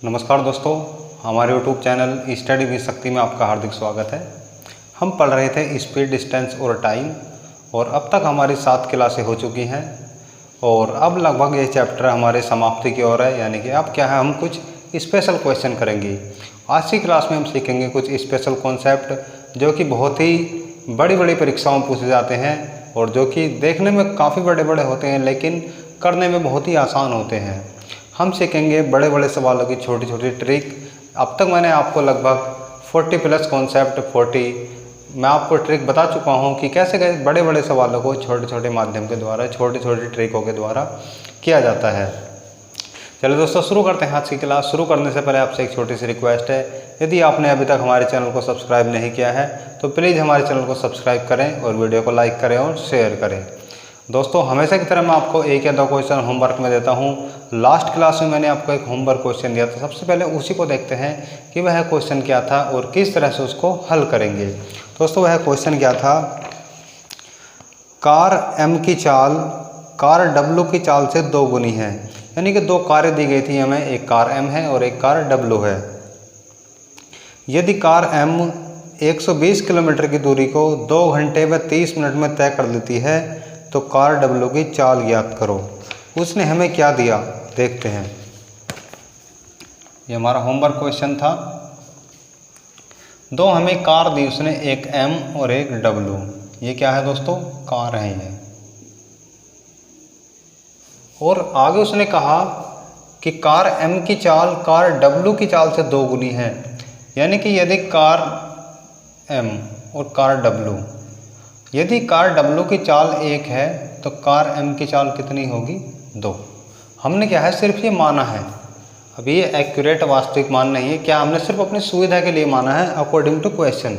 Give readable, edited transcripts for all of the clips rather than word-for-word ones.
नमस्कार दोस्तों, हमारे YouTube चैनल स्टडी विद शक्ति में आपका हार्दिक स्वागत है। हम पढ़ रहे थे स्पीड, डिस्टेंस और टाइम, और अब तक हमारी 7 क्लासें हो चुकी हैं और अब लगभग ये चैप्टर हमारे समाप्ति की ओर है। यानी कि अब क्या है, हम कुछ स्पेशल क्वेश्चन करेंगे। आज की क्लास में हम सीखेंगे कुछ स्पेशल कॉन्सेप्ट जो कि बहुत ही बड़ी बड़ी परीक्षाओं में पूछे जाते हैं और जो कि देखने में काफ़ी बड़े बड़े होते हैं लेकिन करने में बहुत ही आसान होते हैं। हम सीखेंगे बड़े बड़े सवालों की छोटी छोटी ट्रिक। अब तक मैंने आपको लगभग 40 प्लस कॉन्सेप्ट 40 मैं आपको ट्रिक बता चुका हूं कि कैसे कैसे बड़े बड़े सवालों को छोटे छोटे माध्यम के द्वारा, छोटी छोटी ट्रिकों के द्वारा किया जाता है। चलिए दोस्तों, शुरू करते हैं आज की क्लास। शुरू करने से पहले आपसे एक छोटी सी रिक्वेस्ट है, यदि आपने अभी तक हमारे चैनल को सब्सक्राइब नहीं किया है तो प्लीज़ हमारे चैनल को सब्सक्राइब करें और वीडियो को लाइक करें और शेयर करें। दोस्तों, हमेशा की तरह मैं आपको एक या दो क्वेश्चन होमवर्क में देता हूं। लास्ट क्लास में मैंने आपको एक होमवर्क क्वेश्चन दिया था, सबसे पहले उसी को देखते हैं कि वह क्वेश्चन क्या था और किस तरह से उसको हल करेंगे। दोस्तों, वह क्वेश्चन क्या था, कार M की चाल कार W की चाल से 2 गुनी है। यानी कि 2 कारें दी गई थी हमें, एक कार M है और एक कार W है। यदि कार M 120 किलोमीटर की दूरी को 2 घंटे व 30 मिनट में तय कर लेती है तो कार W की चाल ज्ञात करो। उसने हमें क्या दिया, देखते हैं। ये हमारा होमवर्क क्वेश्चन था। 2 हमें कार दी उसने, एक M और एक W। ये क्या है दोस्तों, कार है ये। और आगे उसने कहा कि कार M की चाल कार W की चाल से 2 गुनी है। यानी कि यदि कार M और कार W, यदि कार W की चाल 1 है तो कार M की चाल कितनी होगी, 2। हमने क्या है, सिर्फ ये माना है। अभी ये एक्यूरेट वास्तविक मान नहीं है, क्या हमने सिर्फ अपनी सुविधा के लिए माना है अकॉर्डिंग टू क्वेश्चन।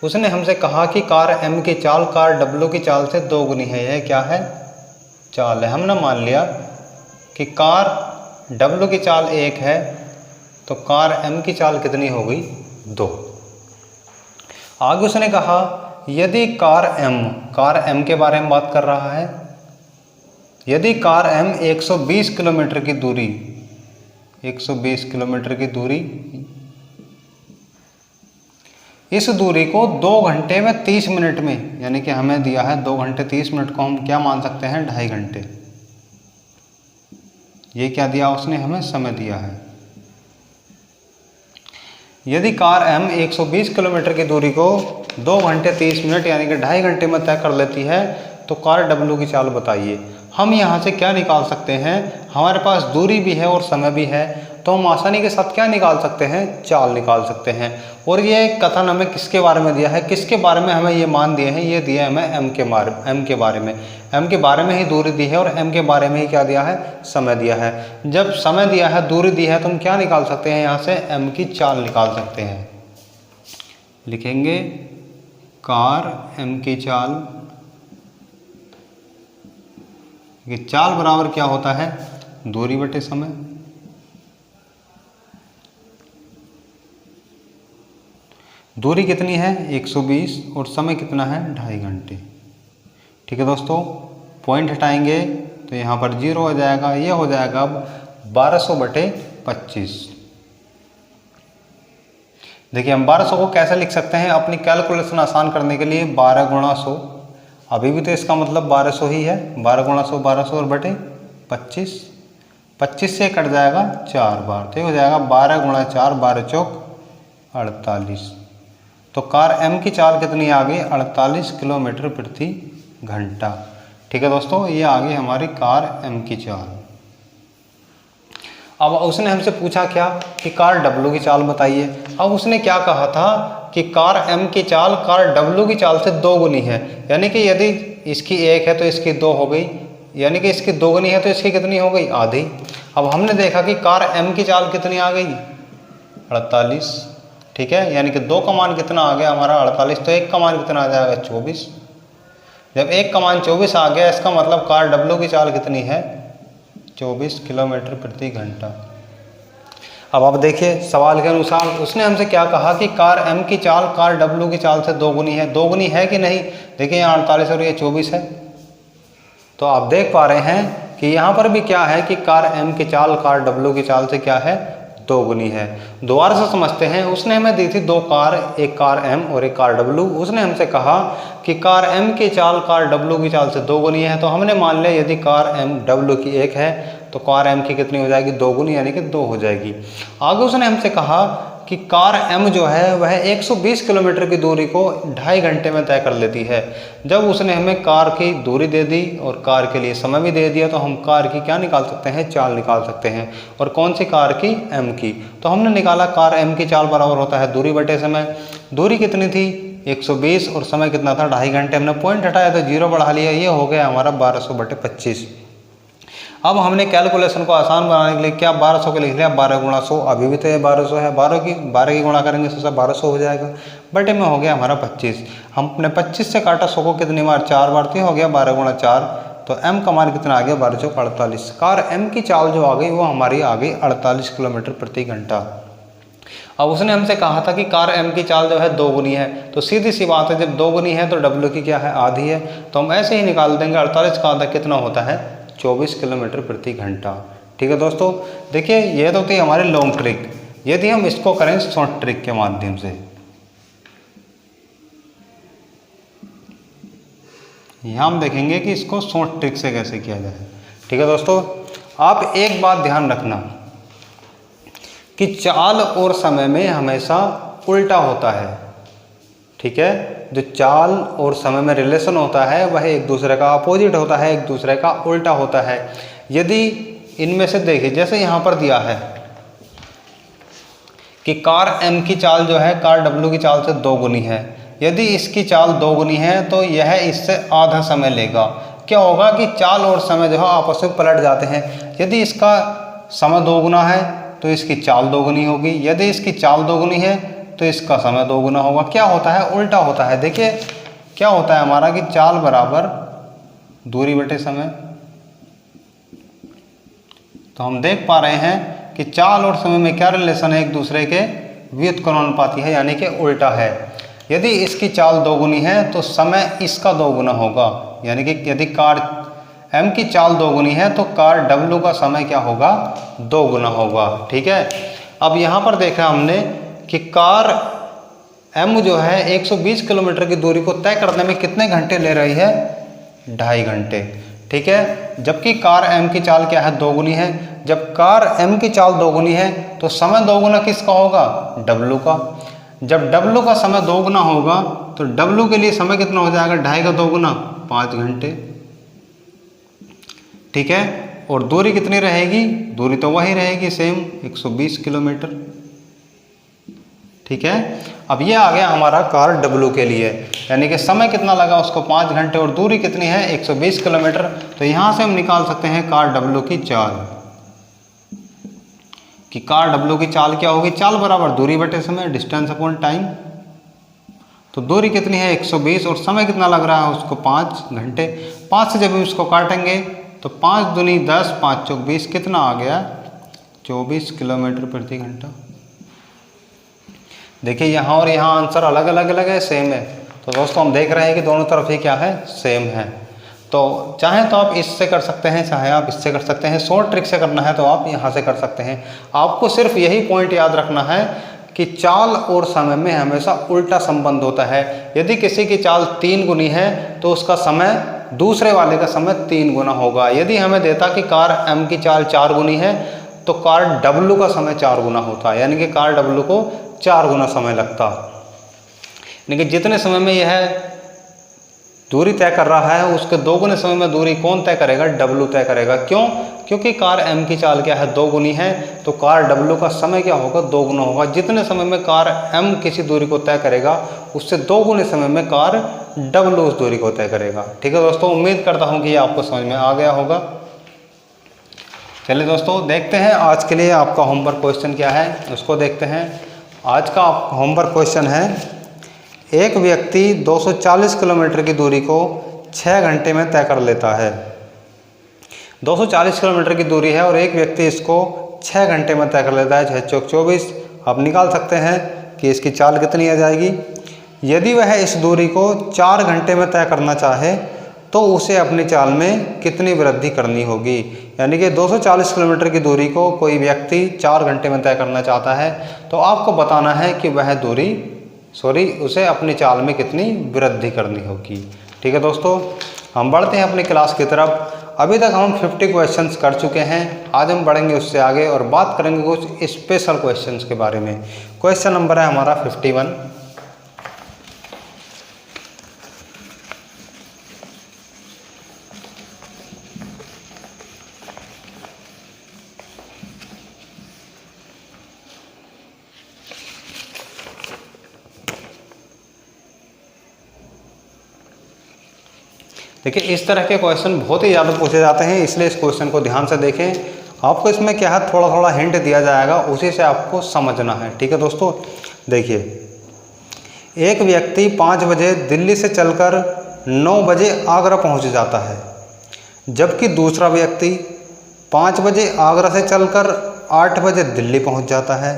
उसने हमसे कहा कि कार M की चाल कार W की चाल से 2 गुनी है। यह क्या है, चाल है। हमने मान लिया कि कार W की चाल 1 है तो कार M की चाल कितनी हो गई, 2। आगे उसने कहा यदि कार M के बारे में बात कर रहा है, यदि कार M 120 किलोमीटर की दूरी 120 किलोमीटर की दूरी, इस दूरी को 2 घंटे में 30 मिनट में, यानी कि हमें दिया है 2 घंटे 30 मिनट को हम क्या मान सकते हैं, 2.5 घंटे। ये क्या दिया उसने हमें, समय दिया है। यदि कार M 120 किलोमीटर की दूरी को 2 घंटे 30 मिनट यानी कि 2.5 घंटे में तय कर लेती है तो कार W की चाल बताइए। हम यहाँ से क्या निकाल सकते हैं, हमारे पास दूरी भी है और समय भी है तो हम आसानी के साथ क्या निकाल सकते हैं, चाल निकाल सकते हैं। और ये कथन हमें किसके बारे में दिया है, किसके बारे में हमें ये मान दिए हैं, ये दिया है हमें M के बारे में। M के बारे में ही दूरी दी है और M के बारे में ही क्या दिया है, समय दिया है। जब समय दिया है, दूरी दी है, तो हम क्या निकाल सकते हैं, यहाँ से M की चाल निकाल सकते हैं। लिखेंगे कार M की चाल, ये चाल बराबर क्या होता है, दूरी बटे समय। दूरी कितनी है, 120, और समय कितना है, 2.5 घंटे। ठीक है दोस्तों, पॉइंट हटाएंगे तो यहाँ पर 0 हो जाएगा। ये हो जाएगा अब 1200 बटे 25। देखिए हम 1200 को कैसे लिख सकते हैं, अपनी कैलकुलेशन आसान करने के लिए 12 गुणा 100, अभी भी तो इसका मतलब 1200 ही है। 12 गुणा 100 1200 और बटे 25, 25 से कट जाएगा 4 बार, तो हो जाएगा 12 गुणा 4, 12 चौक 48। तो कार M की चाल कितनी आ गई, 48 किलोमीटर प्रति घंटा। ठीक है दोस्तों, ये आ गई हमारी कार M की चाल। अब उसने हमसे पूछा क्या कि कार W की चाल बताइए। अब उसने क्या कहा था कि कार M की चाल कार W की चाल से 2 गुनी है। यानी कि यदि इसकी 1 है तो इसकी 2 हो गई, यानी कि इसकी 2 गुनी है तो इसकी कितनी हो गई, आधी। अब हमने देखा कि कार M की चाल कितनी आ गई, 48। ठीक है, यानी कि 2 का मान कितना आ गया हमारा, 48, तो 1 का मान कितना आ जाएगा, 24। जब 1 का मान 24 आ गया, इसका मतलब कार W की चाल कितनी है, 24 किलोमीटर प्रति घंटा। अब आप देखिए सवाल के अनुसार उसने हमसे क्या कहा कि कार M की चाल कार W की चाल से 2 गुनी है। 2 गुनी है कि नहीं, देखिए यहाँ 48 और ये 24 है। तो आप देख पा रहे हैं कि यहाँ पर भी क्या है कि कार M की चाल कार W की चाल से क्या है, दोगुनी है। दोबारा से समझते हैं। उसने हमें दी थी 2 कार, एक कार M और एक कार W। उसने हमसे कहा कि कार M की चाल कार W की चाल से दोगुनी है, तो हमने मान लिया यदि कार M W की 1 है तो कार M की कितनी हो जाएगी, दोगुनी, यानी कि 2 हो जाएगी। आगे उसने हमसे कहा कि कार M जो है वह 120 किलोमीटर की दूरी को 2.5 घंटे में तय कर लेती है। जब उसने हमें कार की दूरी दे दी और कार के लिए समय भी दे दिया, तो हम कार की क्या निकाल सकते हैं, चाल निकाल सकते हैं। और कौन सी कार की, M की। तो हमने निकाला कार M की चाल बराबर होता है दूरी बटे समय। दूरी कितनी थी, 120, और समय कितना था, 2.5 घंटे। हमने पॉइंट हटाया तो 0 बढ़ा लिया, ये हो गया हमारा 1200/25। अब हमने कैलकुलेशन को आसान बनाने के लिए क्या 1200 को लिख लिया, 12 × 100। अभी भी तो ये 1200 है, 12 की गुणा करेंगे तो 1200 हो जाएगा, बटे में हो गया हमारा 25। हमने 25 से काटा 100 को कितनी बार, 4 बार, तो हो गया 12 × 4। तो M का मान कितना आ गया, 1248। कार M की चाल जो आ गई वो हमारी आ गई 48 किलोमीटर प्रति घंटा। अब उसने हमसे कहा था कि कार M की चाल जो है दोगुनी है, तो सीधी सी बात है, जब दोगुनी है तो W की क्या है, आधी है। तो हम ऐसे ही निकाल देंगे, 48 का आधा कितना होता है, 24 किलोमीटर प्रति घंटा। ठीक है दोस्तों, देखिए ये तो थी हमारी लॉन्ग ट्रिक। यदि हम इसको करें शॉर्ट ट्रिक के माध्यम से, यहाँ हम देखेंगे कि इसको शॉर्ट ट्रिक से कैसे किया जाए। ठीक है दोस्तों, आप एक बात ध्यान रखना कि चाल और समय में हमेशा उल्टा होता है। ठीक है, जो चाल और समय में रिलेशन होता है वह एक दूसरे का अपोजिट होता है, एक दूसरे का उल्टा होता है। यदि इनमें से देखिए, जैसे यहाँ पर दिया है कि कार M की चाल जो है कार W की चाल से दोगुनी है, यदि इसकी चाल दोगुनी है तो यह इससे आधा समय लेगा। क्या होगा कि चाल और समय जो है आपस में पलट जाते हैं। यदि इसका समय दोगुना है तो इसकी चाल दोगुनी होगी, यदि इसकी चाल दोगुनी है तो इसका समय दोगुना होगा। क्या होता है, उल्टा होता है। देखिए क्या होता है हमारा कि चाल बराबर दूरी बटे समय। तो हम देख पा रहे हैं कि चाल और समय में क्या रिलेशन है, एक दूसरे के व्युत्क्रमानुपाती है, यानी कि उल्टा है। यदि इसकी चाल दोगुनी है तो समय इसका दोगुना होगा, यानी कि यदि कार M की चाल दोगुनी है तो कार W का समय क्या होगा, दोगुना होगा। ठीक है, अब यहाँ पर देखा हमने कि कार M जो है 120 किलोमीटर की दूरी को तय करने में कितने घंटे ले रही है, 2.5 घंटे। ठीक है, जबकि कार M की चाल क्या है, दोगुनी है। जब कार M की चाल दोगुनी है तो समय दोगुना किसका होगा, W का। जब W का समय दोगुना होगा तो W के लिए समय कितना हो जाएगा, 2.5 का दोगुना, 5 घंटे। ठीक है, और दूरी कितनी रहेगी, दूरी तो वही रहेगी सेम, 120 किलोमीटर। ठीक है, अब ये आ गया हमारा कार W के लिए, यानी कि समय कितना लगा उसको, 5 घंटे, और दूरी कितनी है, 120 किलोमीटर। तो यहाँ से हम निकाल सकते हैं कार W की चाल, कि कार W की चाल क्या होगी, चाल बराबर दूरी बटे समय, डिस्टेंस अपॉन टाइम। तो दूरी कितनी है, 120, और समय कितना लग रहा है उसको, 5 घंटे। 5 से जब हम इसको काटेंगे तो 5 दूनी 10, 5 चौक 20, कितना आ गया, 24 किलोमीटर प्रति घंटा। देखिए यहाँ और यहाँ आंसर अलग अलग है, सेम है। तो दोस्तों हम देख रहे हैं कि दोनों तरफ ही क्या है, सेम है। तो चाहे तो आप इससे कर सकते हैं, चाहे आप इससे कर सकते हैं। शॉर्ट ट्रिक से करना है तो आप यहाँ से कर सकते हैं। आपको सिर्फ यही पॉइंट याद रखना है कि चाल और समय में हमेशा उल्टा संबंध होता है। यदि किसी की चाल 3 गुनी है तो उसका समय दूसरे वाले का समय 3 गुना होगा। यदि हमें देता कि कार M की चाल 4 गुनी है तो कार W का समय 4 गुना होता, यानी कि कार W को 4 गुना समय लगता। यानी कि जितने समय में यह दूरी तय कर रहा है उसके 2 गुने समय में दूरी कौन तय करेगा, W तय करेगा। क्यों, क्योंकि कार M की चाल क्या है, 2 गुनी है, तो कार W का समय क्या होगा, 2 गुना होगा। जितने समय में कार M किसी दूरी को तय करेगा उससे 2 गुने समय में कार W उस दूरी को तय करेगा। ठीक है दोस्तों, उम्मीद करता हूँ कि ये आपको समझ में आ गया होगा। चलिए दोस्तों देखते हैं आज के लिए आपका होमवर्क क्वेश्चन क्या है, उसको देखते हैं। आज का होमवर्क क्वेश्चन है, एक व्यक्ति 240 किलोमीटर की दूरी को 6 घंटे में तय कर लेता है। 240 किलोमीटर की दूरी है और एक व्यक्ति इसको 6 घंटे में तय कर लेता है, 6 चौक 24। आप निकाल सकते हैं कि इसकी चाल कितनी आ जाएगी। यदि वह इस दूरी को 4 घंटे में तय करना चाहे तो उसे अपनी चाल में कितनी वृद्धि करनी होगी। यानी कि 240 किलोमीटर की दूरी को कोई व्यक्ति 4 घंटे में तय करना चाहता है, तो आपको बताना है कि वह दूरी उसे अपनी चाल में कितनी वृद्धि करनी होगी। ठीक है दोस्तों, हम बढ़ते हैं अपनी क्लास की तरफ। अभी तक हम 50 क्वेश्चंस कर चुके हैं, आज हम बढ़ेंगे उससे आगे और बात करेंगे कुछ स्पेशल क्वेश्चंस के बारे में। क्वेश्चन नंबर है हमारा 51। देखिए, इस तरह के क्वेश्चन बहुत ही ज़्यादा पूछे जाते हैं, इसलिए इस क्वेश्चन को ध्यान से देखें। आपको इसमें क्या है, थोड़ा थोड़ा हिंट दिया जाएगा, उसी से आपको समझना है। ठीक है दोस्तों, देखिए, एक व्यक्ति 5 बजे दिल्ली से चलकर 9 बजे आगरा पहुंच जाता है, जबकि दूसरा व्यक्ति 5 बजे आगरा से चलकर 8 बजे दिल्ली पहुंच जाता है।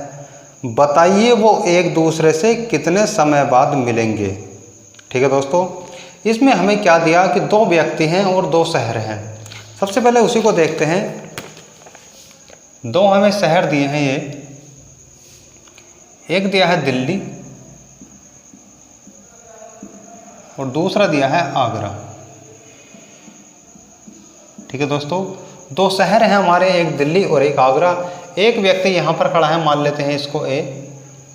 बताइए वो एक दूसरे से कितने समय बाद मिलेंगे। ठीक है दोस्तों, इसमें हमें क्या दिया कि 2 व्यक्ति हैं और 2 शहर हैं। सबसे पहले उसी को देखते हैं। 2 हमें शहर दिए हैं, ये एक दिया है दिल्ली और दूसरा दिया है आगरा। ठीक है दोस्तों, 2 शहर हैं हमारे, एक दिल्ली और एक आगरा। एक व्यक्ति यहाँ पर खड़ा है, मान लेते हैं इसको ए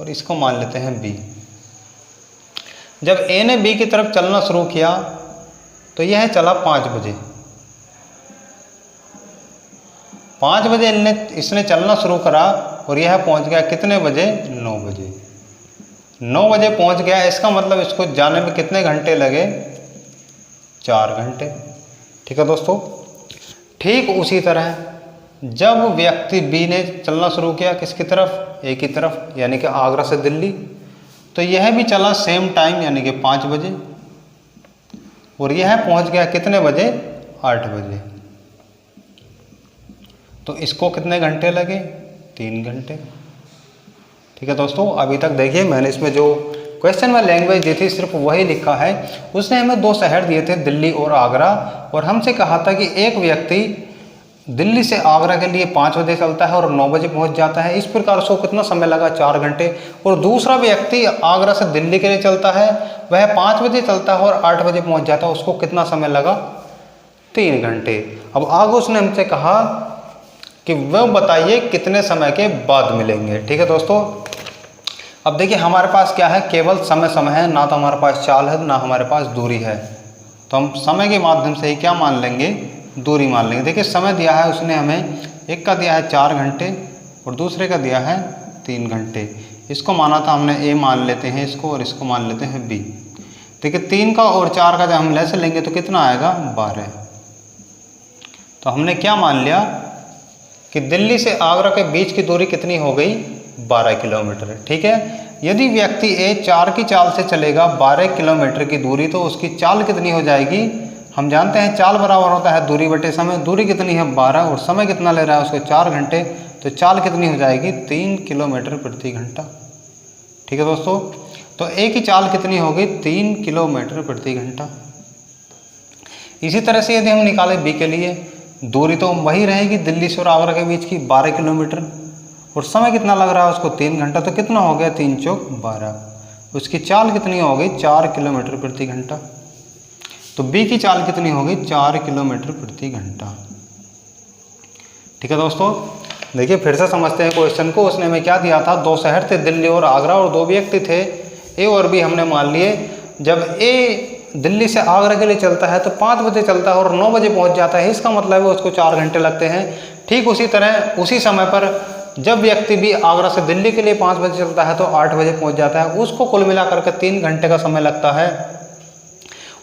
और इसको मान लेते हैं बी। जब ए ने बी की तरफ चलना शुरू किया तो यह चला 5 बजे। 5 बजे इसने चलना शुरू करा और यह पहुंच गया कितने बजे, 9 बजे। 9 बजे पहुंच गया, इसका मतलब इसको जाने में कितने घंटे लगे, 4 घंटे। ठीक है दोस्तों, ठीक उसी तरह जब व्यक्ति बी ने चलना शुरू किया किसकी तरफ, ए की तरफ, यानी कि आगरा से दिल्ली, तो यह भी चला सेम टाइम यानी कि 5 बजे और यह पहुंच गया कितने बजे, 8 बजे। तो इसको कितने घंटे लगे, 3 घंटे। ठीक है दोस्तों, अभी तक देखिए मैंने इसमें जो क्वेश्चन में लैंग्वेज दी थी सिर्फ वही लिखा है। उसने हमें 2 शहर दिए थे, दिल्ली और आगरा, और हमसे कहा था कि एक व्यक्ति दिल्ली से आगरा के लिए 5 बजे चलता है और 9 बजे पहुंच जाता है। इस प्रकार उसको कितना समय लगा, 4 घंटे। और दूसरा व्यक्ति आगरा से दिल्ली के लिए चलता है, वह 5 बजे चलता है और 8 बजे पहुंच जाता है, उसको कितना समय लगा, 3 घंटे। अब आगे उसने हमसे कहा कि वह बताइए कितने समय के बाद मिलेंगे। ठीक है दोस्तों, अब देखिए हमारे पास क्या है, केवल समय है, ना तो हमारे पास चाल है ना हमारे पास दूरी है। तो हम समय के माध्यम से ही क्या मान लेंगे, दूरी मान लेंगे। देखिए समय दिया है उसने हमें, एक का दिया है 4 घंटे और दूसरे का दिया है 3 घंटे। इसको माना था हमने ए, मान लेते हैं इसको, और इसको मान लेते हैं बी। देखिए 3 का और 4 का जब हम लैस लेंगे तो कितना आएगा, 12। तो हमने क्या मान लिया कि दिल्ली से आगरा के बीच की दूरी कितनी हो गई, 12 किलोमीटर। ठीक है, यदि व्यक्ति ए 4 की चाल से चलेगा 12 किलोमीटर की दूरी, तो उसकी चाल कितनी हो जाएगी, हम जानते हैं चाल बराबर होता है दूरी बटे समय। दूरी कितनी है, 12, और समय कितना ले रहा है उसको, 4 घंटे। तो चाल कितनी हो जाएगी, 3 किलोमीटर प्रति घंटा। ठीक है दोस्तों, तो ए की चाल कितनी होगी, 3 किलोमीटर प्रति घंटा। इसी तरह से यदि हम निकालें बी के लिए, दूरी तो वही रहेगी दिल्ली से और आगरा के बीच की, 12 किलोमीटर, और समय कितना लग रहा है उसको, 3 घंटा। तो कितना हो गया, 3 चौक 12। उसकी चाल कितनी होगी, 4 किलोमीटर प्रति घंटा। तो बी की चाल कितनी होगी, 4 किलोमीटर प्रति घंटा। ठीक है दोस्तों, देखिए फिर से समझते हैं क्वेश्चन को। उसने हमें क्या दिया था, 2 शहर थे, दिल्ली और आगरा, और 2 व्यक्ति थे, ए और बी हमने मान लिए। जब ए दिल्ली से आगरा के लिए चलता है तो 5 बजे चलता है और 9 बजे पहुंच जाता है, इसका मतलब है उसको 4 घंटे लगते हैं। ठीक उसी तरह उसी समय पर जब व्यक्ति भी आगरा से दिल्ली के लिए 5 बजे चलता है तो 8 बजे पहुंच जाता है, उसको कुल मिलाकर के 3 घंटे का समय लगता है।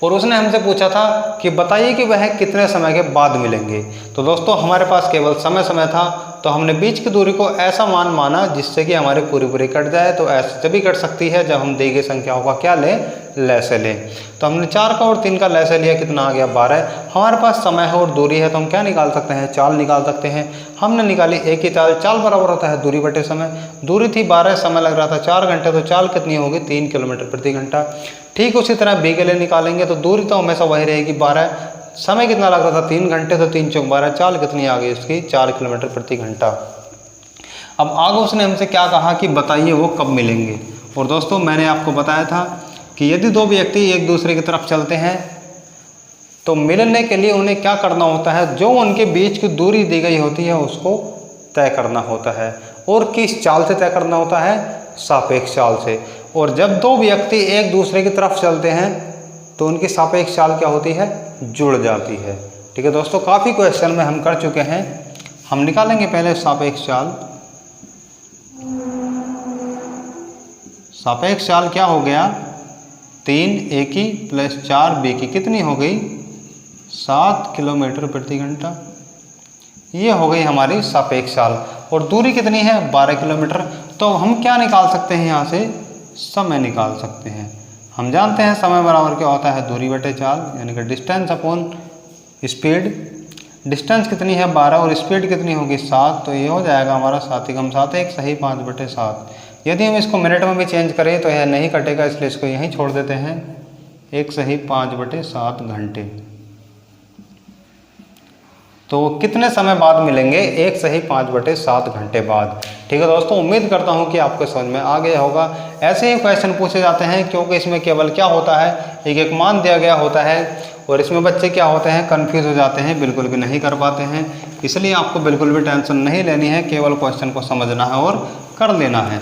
और उसने हमसे पूछा था कि बताइए कि वह कितने समय के बाद मिलेंगे। तो दोस्तों हमारे पास केवल समय था, तो हमने बीच की दूरी को ऐसा मान माना जिससे कि हमारी पूरी कट जाए। तो ऐसे तभी कट सकती है जब हम दी गई संख्याओं का क्या लें, लैसे लें। तो हमने 4 का और 3 का लैसे लिया, कितना आ गया 12। हमारे पास समय है और दूरी है, तो हम क्या निकाल सकते हैं, चाल निकाल सकते हैं। हमने निकाली एक ही चाल, चाल बराबर होता है दूरी बटे समय। दूरी थी 12, समय लग रहा था 4 घंटे, तो चाल कितनी होगी, 3 किलोमीटर प्रति घंटा। ठीक उसी तरह बी के लिए निकालेंगे, तो दूरी तो हमेशा वही रहेगी 12, समय कितना लग रहा था 3 घंटे, तो 3 चौक 12, चाल कितनी आ गई उसकी, 4 किलोमीटर प्रति घंटा। अब आगे उसने हमसे क्या कहा कि बताइए वो कब मिलेंगे। और दोस्तों मैंने आपको बताया था कि यदि दो व्यक्ति एक दूसरे की तरफ चलते हैं तो मिलने के लिए उन्हें क्या करना होता है, जो उनके बीच की दूरी दी गई होती है उसको तय करना होता है। और किस चाल से तय करना होता है, सापेक्ष चाल से। और जब दो व्यक्ति एक दूसरे की तरफ चलते हैं तो उनकी सापेक्ष चाल क्या होती है, जुड़ जाती है। ठीक है दोस्तों, काफ़ी क्वेश्चन में हम कर चुके हैं। हम निकालेंगे पहले सापेक्ष चाल। सापेक्ष चाल क्या हो गया, 3 ए की प्लस 4 बी की कितनी हो गई, 7 किलोमीटर प्रति घंटा। ये हो गई हमारी सापेक्ष चाल। और दूरी कितनी है, 12 किलोमीटर। तो हम क्या निकाल सकते हैं, यहाँ से समय निकाल सकते हैं। हम जानते हैं समय बराबर क्या होता है, दूरी बटे चाल, यानी कि डिस्टेंस अपॉन स्पीड। डिस्टेंस कितनी है 12 और स्पीड कितनी होगी 7, तो ये हो जाएगा हमारा 7 एकम 7 1 सही 5/7। यदि हम इसको मिनट में भी चेंज करें तो यह नहीं कटेगा, इसलिए इसको यहीं छोड़ देते हैं, 1 सही 5/7 घंटे। तो कितने समय बाद मिलेंगे, 1 सही 5/7 घंटे बाद। ठीक है दोस्तों, उम्मीद करता हूं कि आपको समझ में आ गया होगा। ऐसे ही क्वेश्चन पूछे जाते हैं क्योंकि इसमें केवल क्या होता है, एक मान दिया गया होता है और इसमें बच्चे क्या होते हैं, कंफ्यूज हो जाते हैं, बिल्कुल भी नहीं कर पाते हैं। इसलिए आपको बिल्कुल भी टेंशन नहीं लेनी है, केवल क्वेश्चन को समझना है और कर लेना है।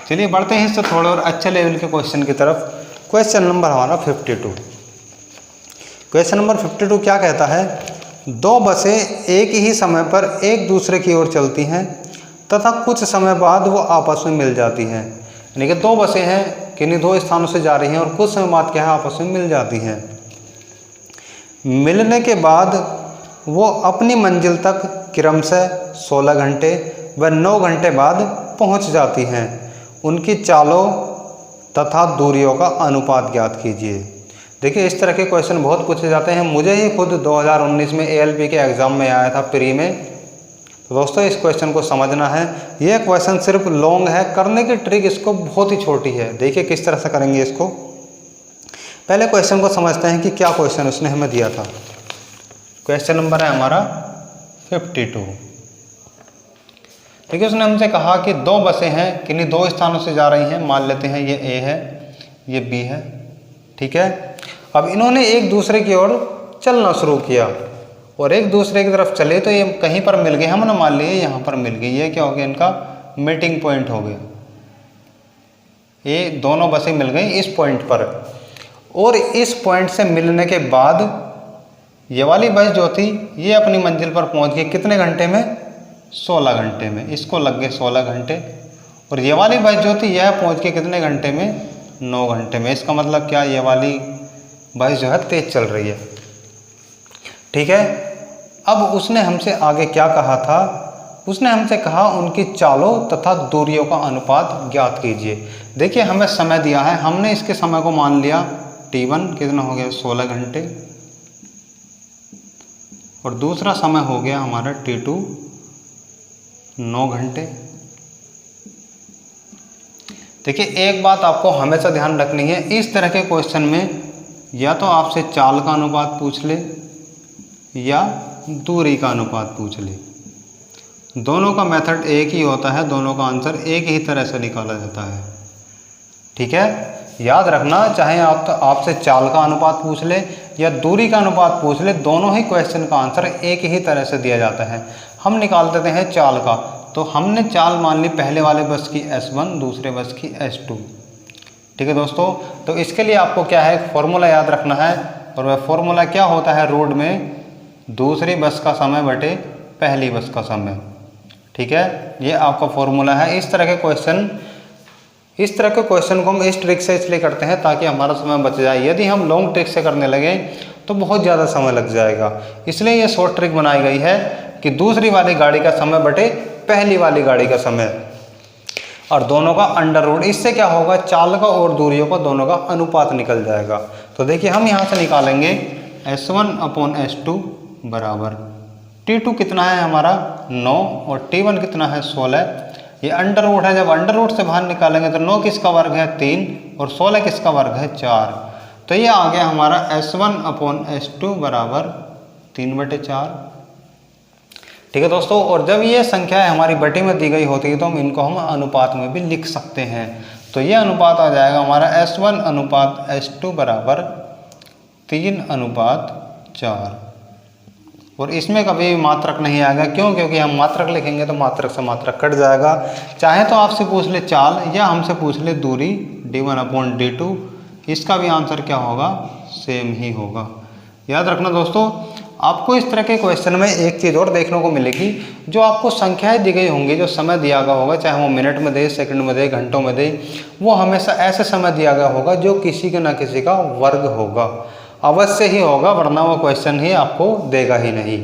चलिए बढ़ते हैं इससे थोड़े और अच्छे लेवल के क्वेश्चन की तरफ। क्वेश्चन नंबर हमारा 52। क्वेश्चन नंबर 52 क्या कहता है, दो बसें एक ही समय पर एक दूसरे की ओर चलती हैं तथा कुछ समय बाद वो आपस में मिल जाती हैं। यानी कि दो बसें हैं, किन्हीं दो स्थानों से जा रही हैं और कुछ समय बाद क्या है, आपस में मिल जाती हैं। मिलने के बाद वो अपनी मंजिल तक क्रमशः 16 घंटे व 9 घंटे बाद पहुंच जाती हैं। उनकी चालों तथा दूरियों का अनुपात ज्ञात कीजिए। देखिए इस तरह के क्वेश्चन बहुत पूछे जाते हैं। मुझे ही खुद 2019 में ALP के एग्ज़ाम में आया था प्री में। तो दोस्तों इस क्वेश्चन को समझना है। यह क्वेश्चन सिर्फ लॉन्ग है, करने की ट्रिक इसको बहुत ही छोटी है। देखिए किस तरह से करेंगे इसको। पहले क्वेश्चन को समझते हैं कि क्या क्वेश्चन उसने हमें दिया था। क्वेश्चन नंबर है हमारा 52। देखिए उसने हमसे कहा कि दो बसें हैं, किन्हीं दो स्थानों से जा रही हैं। मान लेते हैं ये A है, ये B है, ठीक है। अब इन्होंने एक दूसरे की ओर चलना शुरू किया और एक दूसरे की तरफ चले तो ये कहीं पर मिल गए। हमने मान लिया यहाँ पर मिल गई। ये क्या हो गया, इनका मीटिंग पॉइंट हो गया। ये दोनों बसें मिल गई इस पॉइंट पर। और इस पॉइंट से मिलने के बाद ये वाली बस जो थी ये अपनी मंजिल पर पहुंच गई कितने घंटे में, 16 घंटे में। इसको लग गए 16 घंटे। और ये वाली बस जो थी यह पहुंच गई कितने घंटे में, 9 घंटे में। इसका मतलब क्या, ये वाली बस जो है तेज चल रही है, ठीक है। अब उसने हमसे आगे क्या कहा था, उसने हमसे कहा उनकी चालों तथा दूरियों का अनुपात ज्ञात कीजिए। देखिए हमें समय दिया है, हमने इसके समय को मान लिया T1 कितना हो गया 16 घंटे और दूसरा समय हो गया हमारा T2 9 घंटे। देखिए एक बात आपको हमेशा ध्यान रखनी है, इस तरह के क्वेश्चन में या तो आपसे चाल का अनुपात पूछ ले या दूरी का अनुपात पूछ ले। दोनों का मेथड एक ही होता है, दोनों का आंसर एक ही तरह से निकाला जाता है, ठीक है। याद रखना, चाहे आप तो आपसे चाल का अनुपात पूछ ले या दूरी का अनुपात पूछ ले, दोनों ही क्वेश्चन का आंसर एक ही तरह से दिया जाता है। हम निकाल देते हैं चाल का। तो हमने चाल मान ली पहले वाले बस की S1, दूसरे बस की S2, ठीक है दोस्तों। तो इसके लिए आपको क्या है, फॉर्मूला याद रखना है। और वह फॉर्मूला क्या होता है, रोड में दूसरी बस का समय बटे पहली बस का समय, ठीक है। ये आपका फॉर्मूला है। इस तरह के क्वेश्चन को हम इस ट्रिक से इसलिए करते हैं ताकि हमारा समय बच जाए। यदि हम लॉन्ग ट्रिक से करने लगे तो बहुत ज़्यादा समय लग जाएगा, इसलिए ये शॉर्ट ट्रिक बनाई गई है। कि दूसरी वाली गाड़ी का समय बटे पहली वाली गाड़ी का समय, और दोनों का अंडर रूट। इससे क्या होगा, चाल का और दूरियों का दोनों का अनुपात निकल जाएगा। तो देखिए हम यहाँ से निकालेंगे S1/S2 बराबर T2 कितना है हमारा 9 और T1 कितना है 16। ये अंडर रूट है, जब अंडर रूट से बाहर निकालेंगे तो 9 किसका वर्ग है 3 और 16 किसका वर्ग है 4। तो ये आ गया हमारा S1/S2 बराबर 3/4। ठीक है दोस्तों, और जब ये संख्याएं हमारी बटी में दी गई होती है तो इनको हम अनुपात में भी लिख सकते हैं। तो ये अनुपात आ जाएगा हमारा S1/S2 बराबर 3/4। और इसमें कभी मात्रक नहीं आएगा, क्यों? क्योंकि हम मात्रक लिखेंगे तो मात्रक से मात्रक कट जाएगा। चाहे तो आपसे पूछ ले चाल या हमसे पूछ ले दूरी d1/d2, इसका भी आंसर क्या होगा, सेम ही होगा। याद रखना दोस्तों, आपको इस तरह के क्वेश्चन में एक चीज़ और देखने को मिलेगी, जो आपको संख्याएं दी गई होंगी, जो समय दिया गया होगा, चाहे वो मिनट में दे, सेकंड में दे, घंटों में दे, वो हमेशा ऐसे समय दिया गया होगा जो किसी के ना किसी का वर्ग होगा, अवश्य ही होगा, वरना वो क्वेश्चन ही आपको देगा ही नहीं।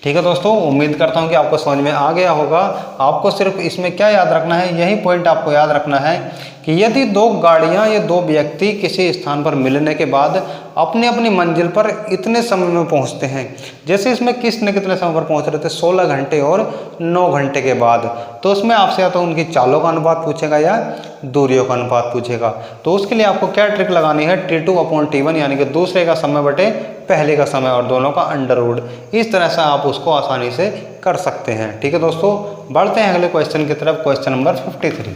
ठीक है दोस्तों, उम्मीद करता हूँ कि आपको समझ में आ गया होगा। आपको सिर्फ इसमें क्या याद रखना है, यही पॉइंट आपको याद रखना है कि यदि दो गाड़ियाँ या दो व्यक्ति किसी स्थान पर मिलने के बाद अपनी अपनी मंजिल पर इतने समय में पहुँचते हैं, जैसे इसमें किसने कितने समय पर पहुँच रहे थे, 16 घंटे और 9 घंटे के बाद, तो उसमें आपसे या तो उनकी चालों का अनुपात पूछेगा या दूरियों का अनुपात पूछेगा। तो उसके लिए आपको क्या ट्रिक लगानी है, T2/T1 यानी कि दूसरे का समय बटे पहले का समय और दोनों का अंडर रूट। इस तरह से आप उसको आसानी से कर सकते हैं। ठीक है दोस्तों, बढ़ते हैं अगले क्वेश्चन की तरफ, क्वेश्चन नंबर 53।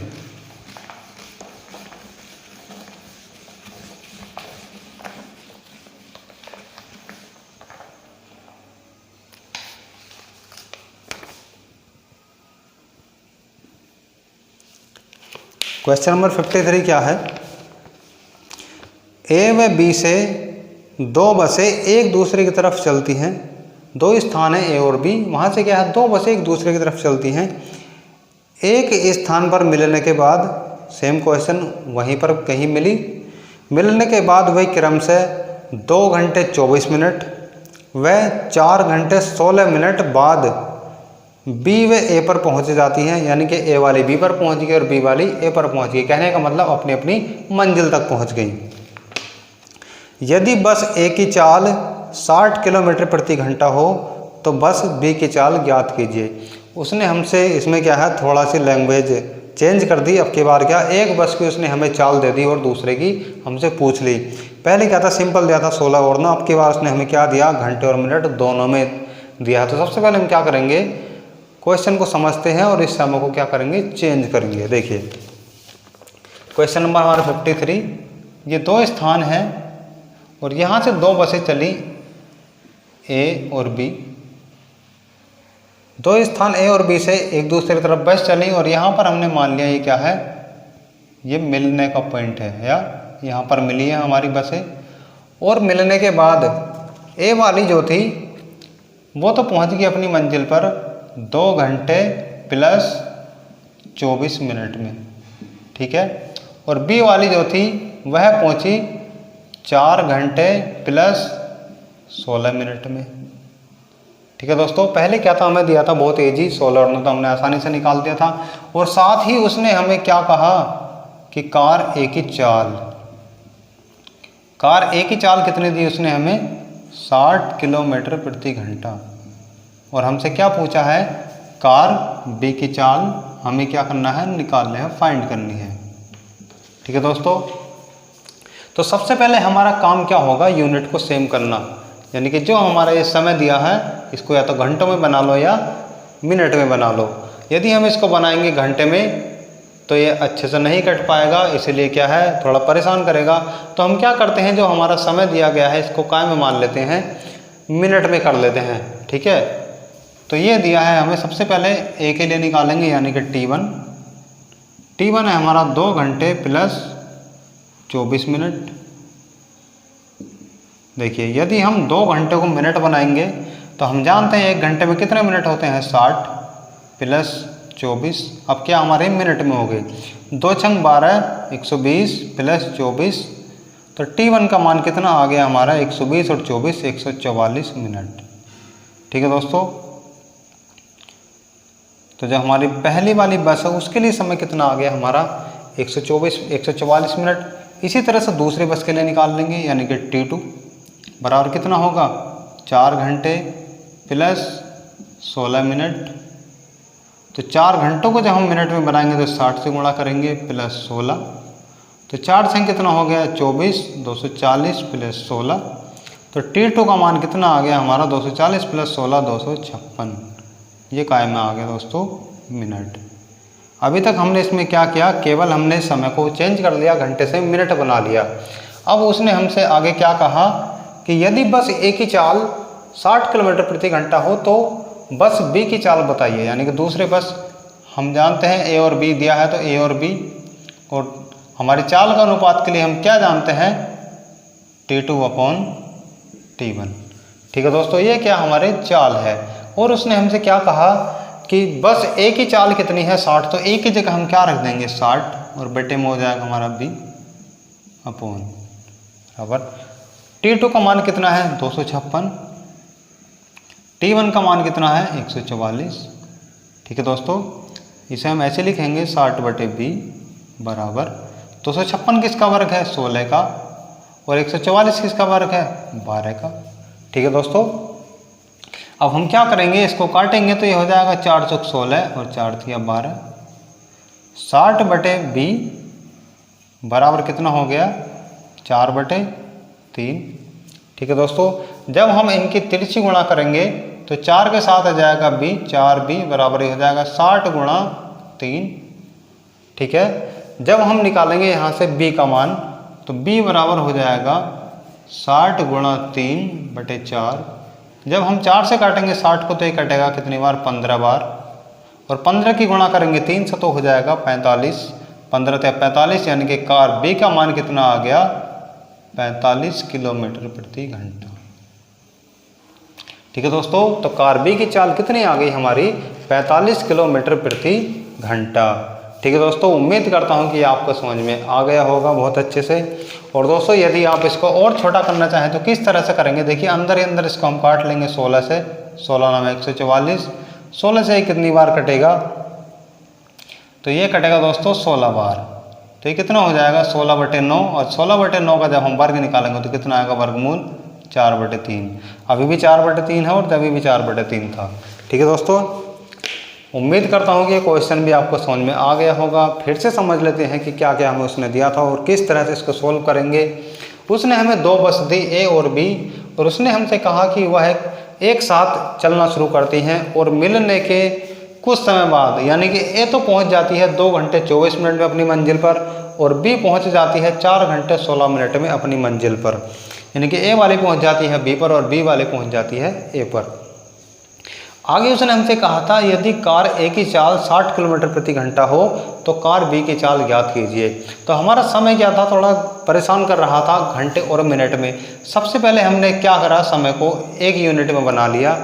क्वेश्चन नंबर 53 क्या है, ए व बी से दो बसें एक दूसरे की तरफ चलती हैं। दो स्थान है ए और बी, वहाँ से क्या है, दो बसें एक दूसरे की तरफ चलती हैं। एक स्थान पर मिलने के बाद, सेम क्वेश्चन, वहीं पर कहीं मिलने के बाद वही क्रम से 2 घंटे 24 मिनट व 4 घंटे 16 मिनट बाद बी व ए पर पहुंच जाती हैं, यानी कि ए वाली बी पर पहुंच गई और बी वाली ए पर पहुंच गई। कहने का मतलब अपनी अपनी मंजिल तक पहुंच गई। यदि बस ए की चाल 60 किलोमीटर प्रति घंटा हो तो बस बी की चाल ज्ञात कीजिए। उसने हमसे इसमें क्या है, थोड़ा सी लैंग्वेज चेंज कर दी। अब की बार क्या, एक बस की उसने हमें चाल दे दी और दूसरे की हमसे पूछ ली। पहले क्या था, सिंपल दिया था 16 और 9। अब की बार उसने हमें क्या दिया, घंटे और मिनट दोनों में दिया। तो सबसे पहले हम क्या करेंगे, क्वेश्चन को समझते हैं और इस समय को क्या करेंगे, चेंज करेंगे। देखिए क्वेश्चन नंबर हमारा 53, ये दो स्थान हैं और यहाँ से दो बसें चली ए और बी। दो स्थान ए और बी से एक दूसरे की तरफ बस चली और यहाँ पर हमने मान लिया ये क्या है, ये मिलने का पॉइंट है, या यहाँ पर मिली है हमारी बसें। और मिलने के बाद ए वाली जो थी वो तो पहुँच गई अपनी मंजिल पर 2 घंटे प्लस 24 मिनट में, ठीक है। और बी वाली जो थी वह पहुंची 4 घंटे प्लस 16 मिनट में, ठीक है दोस्तों। पहले क्या था, हमें दिया था बहुत ईजी 16 और 9, तो हमने आसानी से निकाल दिया था। और साथ ही उसने हमें क्या कहा कि कार ए की चाल कितनी दी उसने हमें, 60 किलोमीटर प्रति घंटा। और हमसे क्या पूछा है, कार बी की चाल हमें क्या करना है, निकालना है, फाइंड करनी है, ठीक है दोस्तों। तो सबसे पहले हमारा काम क्या होगा, यूनिट को सेम करना, यानी कि जो हमारा ये समय दिया है इसको या तो घंटों में बना लो या मिनट में बना लो। यदि हम इसको बनाएंगे घंटे में तो ये अच्छे से नहीं कट पाएगा, इसीलिए क्या है, थोड़ा परेशान करेगा। तो हम क्या करते हैं, जो हमारा समय दिया गया है इसको काय में मान लेते हैं, मिनट में कर लेते हैं, ठीक है। तो ये दिया है हमें, सबसे पहले ए के लिए निकालेंगे, यानी कि T1 है हमारा 2 घंटे प्लस 24 मिनट। देखिए यदि हम 2 घंटे को मिनट बनाएंगे तो हम जानते हैं 1 घंटे में कितने मिनट होते हैं, 60 प्लस 24। अब क्या हमारे मिनट में हो गए, 2 छंग 12, 120 प्लस 24। तो T1 का मान कितना आ गया हमारा, 120 और 24 144 मिनट, ठीक है दोस्तों। तो जो हमारी पहली वाली बस है उसके लिए समय कितना आ गया हमारा 144 मिनट। इसी तरह से दूसरी बस के लिए निकाल लेंगे, यानी कि T2 बराबर कितना होगा 4 घंटे प्लस 16 मिनट। तो 4 घंटों को जब हम मिनट में बनाएंगे तो 60 से गुणा करेंगे प्लस 16, तो 4 से कितना हो गया 24, 240 प्लस 16। तो T2 का मान कितना आ गया हमारा 240 प्लस 16 256। ये काय में आ गया दोस्तों मिनट। अभी तक हमने इसमें क्या किया, केवल हमने समय को चेंज कर लिया, घंटे से मिनट बना लिया। अब उसने हमसे आगे क्या कहा कि यदि बस ए की चाल 60 किलोमीटर प्रति घंटा हो तो बस बी की चाल बताइए, यानी कि दूसरे बस हम जानते हैं ए और बी दिया है, तो ए और बी, और हमारी चाल का अनुपात के लिए हम क्या जानते हैं T2/T1। ठीक है दोस्तों, ये क्या हमारे चाल है। और उसने हमसे क्या कहा कि बस ए की चाल कितनी है 60, तो ए की जगह हम क्या रख देंगे 60 और बटे में हो जाएगा हमारा B/, बराबर T2 का मान कितना है 256, T1 का मान कितना है 144। ठीक है दोस्तों, इसे हम ऐसे लिखेंगे 60/B बराबर 256 किसका वर्ग है 16 का, और 144 किसका वर्ग है 12 का। ठीक है दोस्तों, अब हम क्या करेंगे, इसको काटेंगे तो ये हो जाएगा 4 चौक 16 और 4 तिया 12। 60/B बराबर कितना हो गया 4/3। ठीक है दोस्तों, जब हम इनकी तिरछी गुणा करेंगे तो 4 के साथ आ जाएगा B, 4B बराबर हो जाएगा 60 गुणा 3। ठीक है, जब हम निकालेंगे यहाँ से B का मान तो B बराबर हो जाएगा 60 गुणा 3/4। जब हम 4 से काटेंगे 60 को तो ये कटेगा कितनी बार 15 बार, और 15 की गुणा करेंगे 3 से तो हो जाएगा 45, 15 से 45, यानी कि कार बी का मान कितना आ गया 45 किलोमीटर प्रति घंटा। ठीक है दोस्तों, तो कार बी की चाल कितनी आ गई हमारी 45 किलोमीटर प्रति घंटा। ठीक है दोस्तों, उम्मीद करता हूं कि आपको समझ में आ गया होगा बहुत अच्छे से। और दोस्तों यदि आप इसको और छोटा करना चाहें तो किस तरह से करेंगे, देखिए अंदर ही अंदर इसको हम काट लेंगे 16 से, 16 नाम 144, 16 से कितनी बार कटेगा, तो ये कटेगा दोस्तों 16 बार। तो ये कितना हो जाएगा 16/9, और 16/9 का जब हम वर्ग निकालेंगे तो कितना आएगा वर्गमूल 4/3। अभी भी 4/3 है और अभी भी 4/3 था। ठीक है दोस्तों, उम्मीद करता हूँ कि ये क्वेश्चन भी आपको समझ में आ गया होगा। फिर से समझ लेते हैं कि क्या क्या हमें उसने दिया था और किस तरह से इसको सोल्व करेंगे। उसने हमें 2 बस दी ए और बी, और उसने हमसे कहा कि वह एक साथ चलना शुरू करती हैं और मिलने के कुछ समय बाद, यानी कि ए तो पहुँच जाती है 2 घंटे 24 मिनट में अपनी मंजिल पर, और बी पहुँच जाती है 4 घंटे 16 मिनट में अपनी मंजिल पर, यानी कि ए वाली पहुँच जाती है बी पर और बी वाली पहुँच जाती है ए पर। आगे उसने हमसे कहा था यदि कार ए की चाल 60 किलोमीटर प्रति घंटा हो तो कार बी की चाल ज्ञात कीजिए। तो हमारा समय क्या था, थोड़ा परेशान कर रहा था घंटे और मिनट में। सबसे पहले हमने क्या करा, समय को एक यूनिट में बना लिया।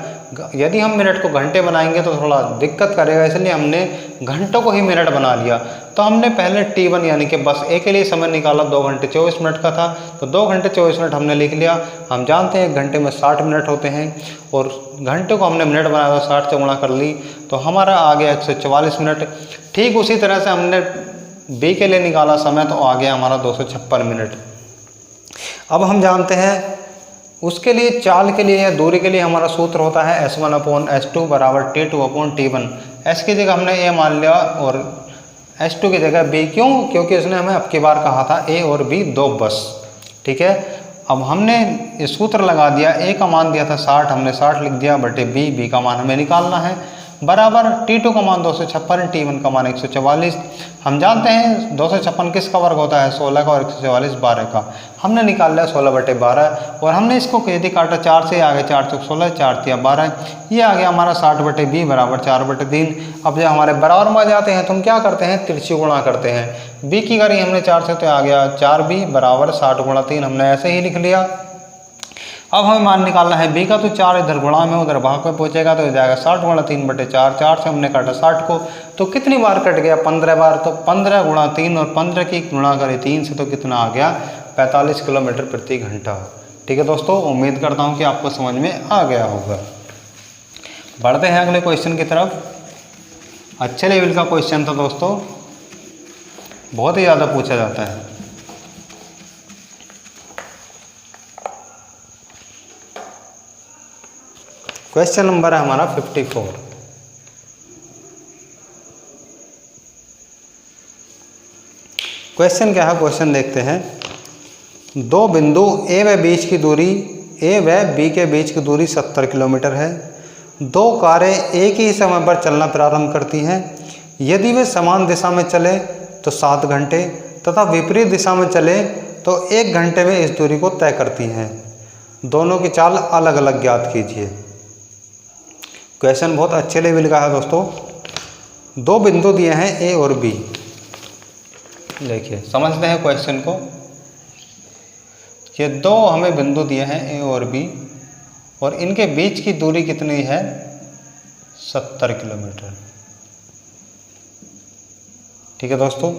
यदि हम मिनट को घंटे बनाएंगे तो थोड़ा दिक्कत करेगा, इसलिए हमने घंटों को ही मिनट बना लिया। तो हमने पहले T1 यानी कि बस ए के लिए समय निकाला, 2 घंटे 24 मिनट का था, तो 2 घंटे 24 मिनट हमने लिख लिया। हम जानते हैं 1 घंटे में 60 मिनट होते हैं, और घंटे को हमने मिनट बनाया, 60 से गुणा कर ली, तो हमारा आ गया 144 मिनट। ठीक उसी तरह से हमने बी के लिए निकाला समय, तो आ गया हमारा 256 मिनट। अब हम जानते हैं उसके लिए चाल के लिए या दूरी के लिए हमारा सूत्र होता है S1/S2 बराबर T2/T1। S की जगह हमने A मान लिया और S2 की जगह B। क्यों? क्योंकि उसने हमें अब की बार कहा था A और B 2 बस। ठीक है, अब हमने ये सूत्र लगा दिया। A का मान दिया था 60, हमने 60 लिख दिया बटे B का मान हमें निकालना है, बराबर T2 का मान 256, T1 का मान 144। हम जानते हैं 256 किसका वर्ग होता है 16 का, और 144 12 का। हमने निकाल लिया 16/12, और हमने इसको यदि काटा 4 से, आगे 4 चौक 16, 4 तिया 12, ये आ गया हमारा 60/B बराबर 4/3। अब जब हमारे बराबर में आ जाते हैं तो हम क्या करते हैं, तिरछी गुणा करते हैं। B की करी हमने 4 से, तो आ गया 4B बराबर 60 गुणा 3, हमने ऐसे ही लिख लिया। अब हमें मान निकालना है B का, तो 4 इधर गुणा में उधर भाग में पहुंचेगा, तो हो जाएगा 60 गुणा 3/4। 4 से हमने काटा 60 को, तो कितनी बार कट गया 15 बार, तो 15 गुणा 3, और 15 की गुणा करें 3 से, तो कितना आ गया 45 किलोमीटर प्रति घंटा। ठीक है दोस्तों, उम्मीद करता हूँ कि आपको समझ में आ गया होगा। बढ़ते हैं अगले क्वेश्चन की तरफ। अच्छे लेवल का क्वेश्चन था दोस्तों, बहुत ही ज़्यादा पूछा जाता है। क्वेश्चन नंबर है हमारा 54। क्वेश्चन क्या है, क्वेश्चन देखते हैं। दो बिंदु ए व बीच की दूरी ए व बी के बीच की दूरी 70 किलोमीटर है। दो कारें एक ही समय पर चलना प्रारंभ करती हैं। यदि वे समान दिशा में चले तो 7 घंटे तथा विपरीत दिशा में चले तो 1 घंटे में इस दूरी को तय करती हैं। दोनों की चाल अलग अलग ज्ञात कीजिए। क्वेश्चन बहुत अच्छे लेवल का है दोस्तों। दो बिंदु दिए हैं ए और बी। देखिए समझते हैं क्वेश्चन को। ये दो हमें बिंदु दिए हैं ए और बी, और इनके बीच की दूरी कितनी है, 70 किलोमीटर। ठीक है दोस्तों।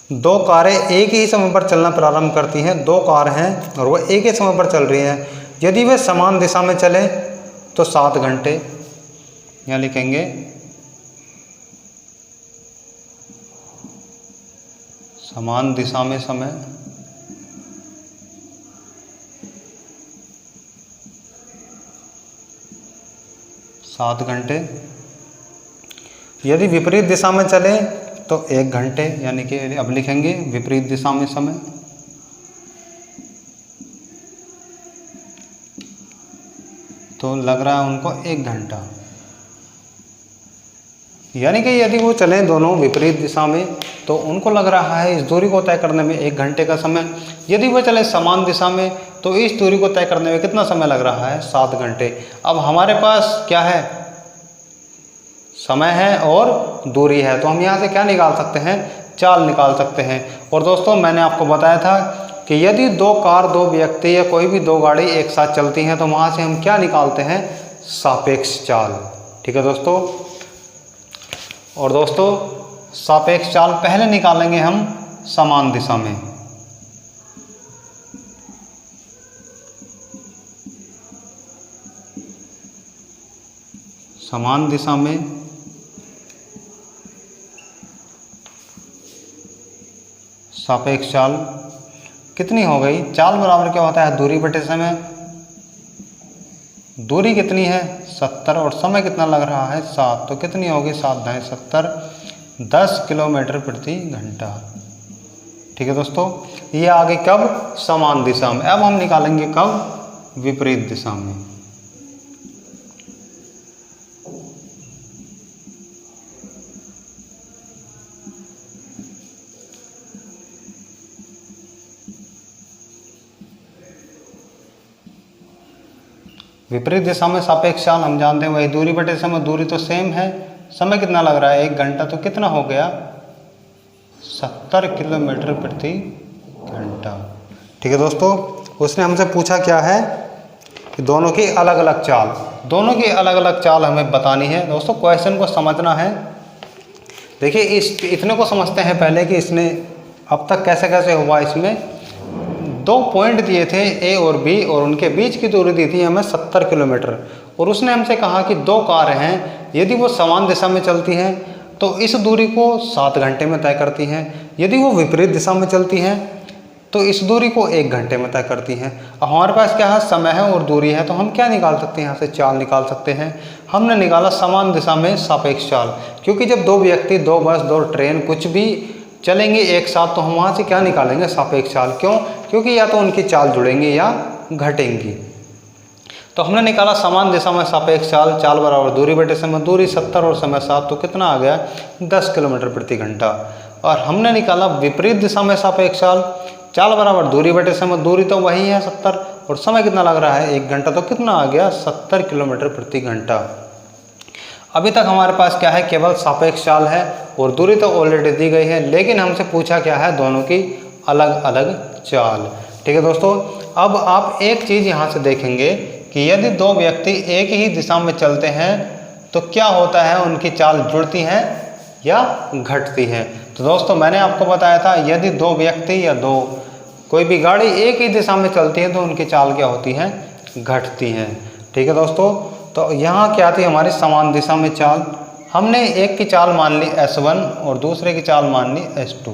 दो कारें एक ही समय पर चलना प्रारंभ करती हैं। दो कार हैं और वो एक ही समय पर चल रही हैं। यदि वे समान दिशा में चले तो 7 घंटे, यहाँ लिखेंगे समान दिशा में समय, सात घंटे। यदि विपरीत दिशा में चले तो 1 घंटे, यानी कि अब लिखेंगे विपरीत दिशा में समय, तो लग रहा है उनको 1 घंटा। यानी कि यदि वो चलें दोनों विपरीत दिशा में तो उनको लग रहा है इस दूरी को तय करने में 1 घंटे का समय। यदि वो चले समान दिशा में तो इस दूरी को तय करने में कितना समय लग रहा है, 7 घंटे। अब हमारे पास क्या है, समय है और दूरी है, तो हम यहाँ से क्या निकाल सकते हैं, चाल निकाल सकते हैं। और दोस्तों मैंने आपको बताया था कि यदि दो कार, दो व्यक्ति या कोई भी दो गाड़ी एक साथ चलती हैं तो वहाँ से हम क्या निकालते हैं, सापेक्ष चाल। ठीक है दोस्तों। और दोस्तों सापेक्ष चाल पहले निकालेंगे हम समान दिशा में। समान दिशा में सापेक्ष चाल कितनी हो गई, चाल बराबर क्या होता है, दूरी बटे समय। दूरी कितनी है, 70, और समय कितना लग रहा है, 7, तो कितनी होगी, 7 दाएं 70, 10 किलोमीटर प्रति घंटा। ठीक है दोस्तों। ये आ गई कब, समान दिशा में। अब हम निकालेंगे कब, विपरीत दिशा में। विपरीत दिशा में सापेक्ष चाल हम जानते हैं वही दूरी बटे समय। दूरी तो सेम है, समय कितना लग रहा है, 1 घंटा, तो कितना हो गया, 70 किलोमीटर प्रति घंटा। ठीक है दोस्तों। उसने हमसे पूछा क्या है कि दोनों की अलग अलग चाल, दोनों की अलग अलग चाल हमें बतानी है। दोस्तों क्वेश्चन को समझना है। देखिए इतने को समझते हैं पहले कि इसने अब तक कैसे कैसे हुआ। इसमें 2 पॉइंट दिए थे ए और बी, और उनके बीच की दूरी दी थी हमें 70 किलोमीटर। और उसने हमसे कहा कि 2 कार हैं, यदि वो समान दिशा में चलती हैं तो इस दूरी को 7 घंटे में तय करती हैं। यदि वो विपरीत दिशा में चलती हैं तो इस दूरी को 1 घंटे में तय करती हैं। अब हमारे पास क्या है, समय है और दूरी है, तो हम क्या निकाल सकते हैं, यहाँ से चाल निकाल सकते हैं। हमने निकाला समान दिशा में सापेक्ष चाल, क्योंकि जब 2 व्यक्ति, 2 बस, 2 ट्रेन कुछ भी चलेंगे एक साथ तो हम वहाँ से क्या निकालेंगे, सापेक्ष चाल। क्यों, क्योंकि या तो उनकी चाल जुड़ेंगी या घटेंगी। तो हमने निकाला समान दिशा में सापेक्ष चाल, चाल बराबर दूरी बटे समय। दूरी 70 और समय 7, तो कितना आ गया, 10 किलोमीटर प्रति घंटा। और हमने निकाला विपरीत दिशा में सापेक्ष चाल, चाल बराबर दूरी बटे समय। दूरी तो वही है 70, और समय कितना लग रहा है, 1 घंटा, तो कितना आ गया, 70 किलोमीटर प्रति घंटा। अभी तक हमारे पास क्या है, केवल सापेक्ष चाल है, और दूरी तो ऑलरेडी दी गई है, लेकिन हमसे पूछा क्या है, दोनों की अलग अलग चाल। ठीक है दोस्तों। अब आप एक चीज़ यहाँ से देखेंगे कि यदि 2 व्यक्ति एक ही दिशा में चलते हैं तो क्या होता है, उनकी चाल जुड़ती हैं या घटती हैं। तो दोस्तों मैंने आपको बताया था, यदि 2 व्यक्ति या कोई भी गाड़ी एक ही दिशा में चलती है तो उनकी चाल क्या होती है, घटती हैं। ठीक है दोस्तों। तो यहाँ क्या थी हमारी समान दिशा में चाल, हमने एक की चाल मान ली S1 और दूसरे की चाल मान ली S2।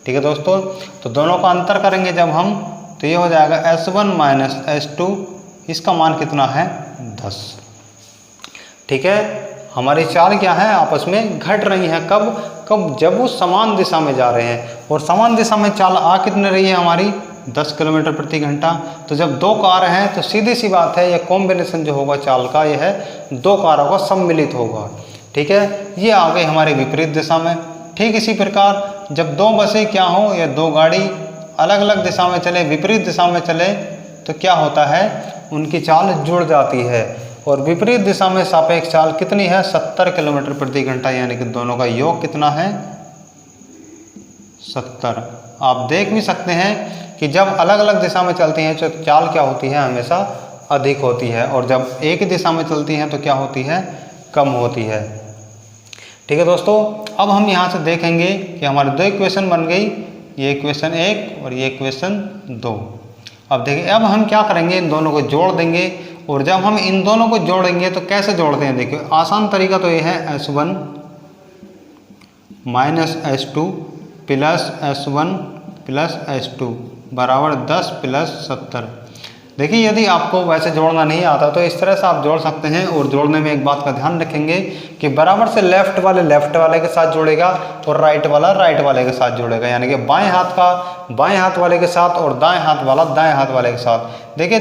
ठीक है दोस्तों, तो दोनों का अंतर करेंगे जब हम, तो ये हो जाएगा S1 माइनस S2, इसका मान कितना है 10। ठीक है, हमारी चाल क्या है आपस में घट रही है, कब जब वो समान दिशा में जा रहे हैं, और समान दिशा में चाल आ कितने रही है हमारी 10 किलोमीटर प्रति घंटा। तो जब दो कार हैं तो सीधी सी बात है, यह कॉम्बिनेशन जो होगा चाल का, यह है दो कारों का सम्मिलित होगा। ठीक है, ये आ गई हमारे विपरीत दिशा में। ठीक इसी प्रकार जब दो बसें क्या हो या दो गाड़ी अलग अलग दिशा में चले, विपरीत दिशा में चले, तो क्या होता है, उनकी चाल जुड़ जाती है, और विपरीत दिशा में सापेक्ष चाल कितनी है 70 किलोमीटर प्रति घंटा, यानी कि दोनों का योग कितना है 70। आप देख भी सकते हैं कि जब अलग अलग दिशा में चलती हैं तो चाल क्या होती है, हमेशा अधिक होती है, और जब एक ही दिशा में चलती हैं तो क्या होती है, कम होती है। ठीक है दोस्तों, अब हम यहाँ से देखेंगे कि हमारे दो इक्वेशन बन गई, ये इक्वेशन 1 और ये इक्वेशन 2। अब देखिए, अब हम क्या करेंगे, इन दोनों को जोड़ देंगे, और जब हम इन दोनों को जोड़ेंगे तो कैसे जोड़ते हैं, देखिए आसान तरीका तो ये है S1 minus S2 plus S1 plus S2 बराबर 10 प्लस 70। देखिए, यदि आपको वैसे जोड़ना नहीं आता तो इस तरह से आप जोड़ सकते हैं, और जोड़ने में एक बात का ध्यान रखेंगे कि बराबर से लेफ्ट वाले के साथ जोड़ेगा और राइट वाले के साथ जोड़ेगा, यानी कि बाएं हाथ का बाएं हाथ वाले के साथ और दाएं हाथ वाला दाएं हाथ वाले के साथ। देखिए,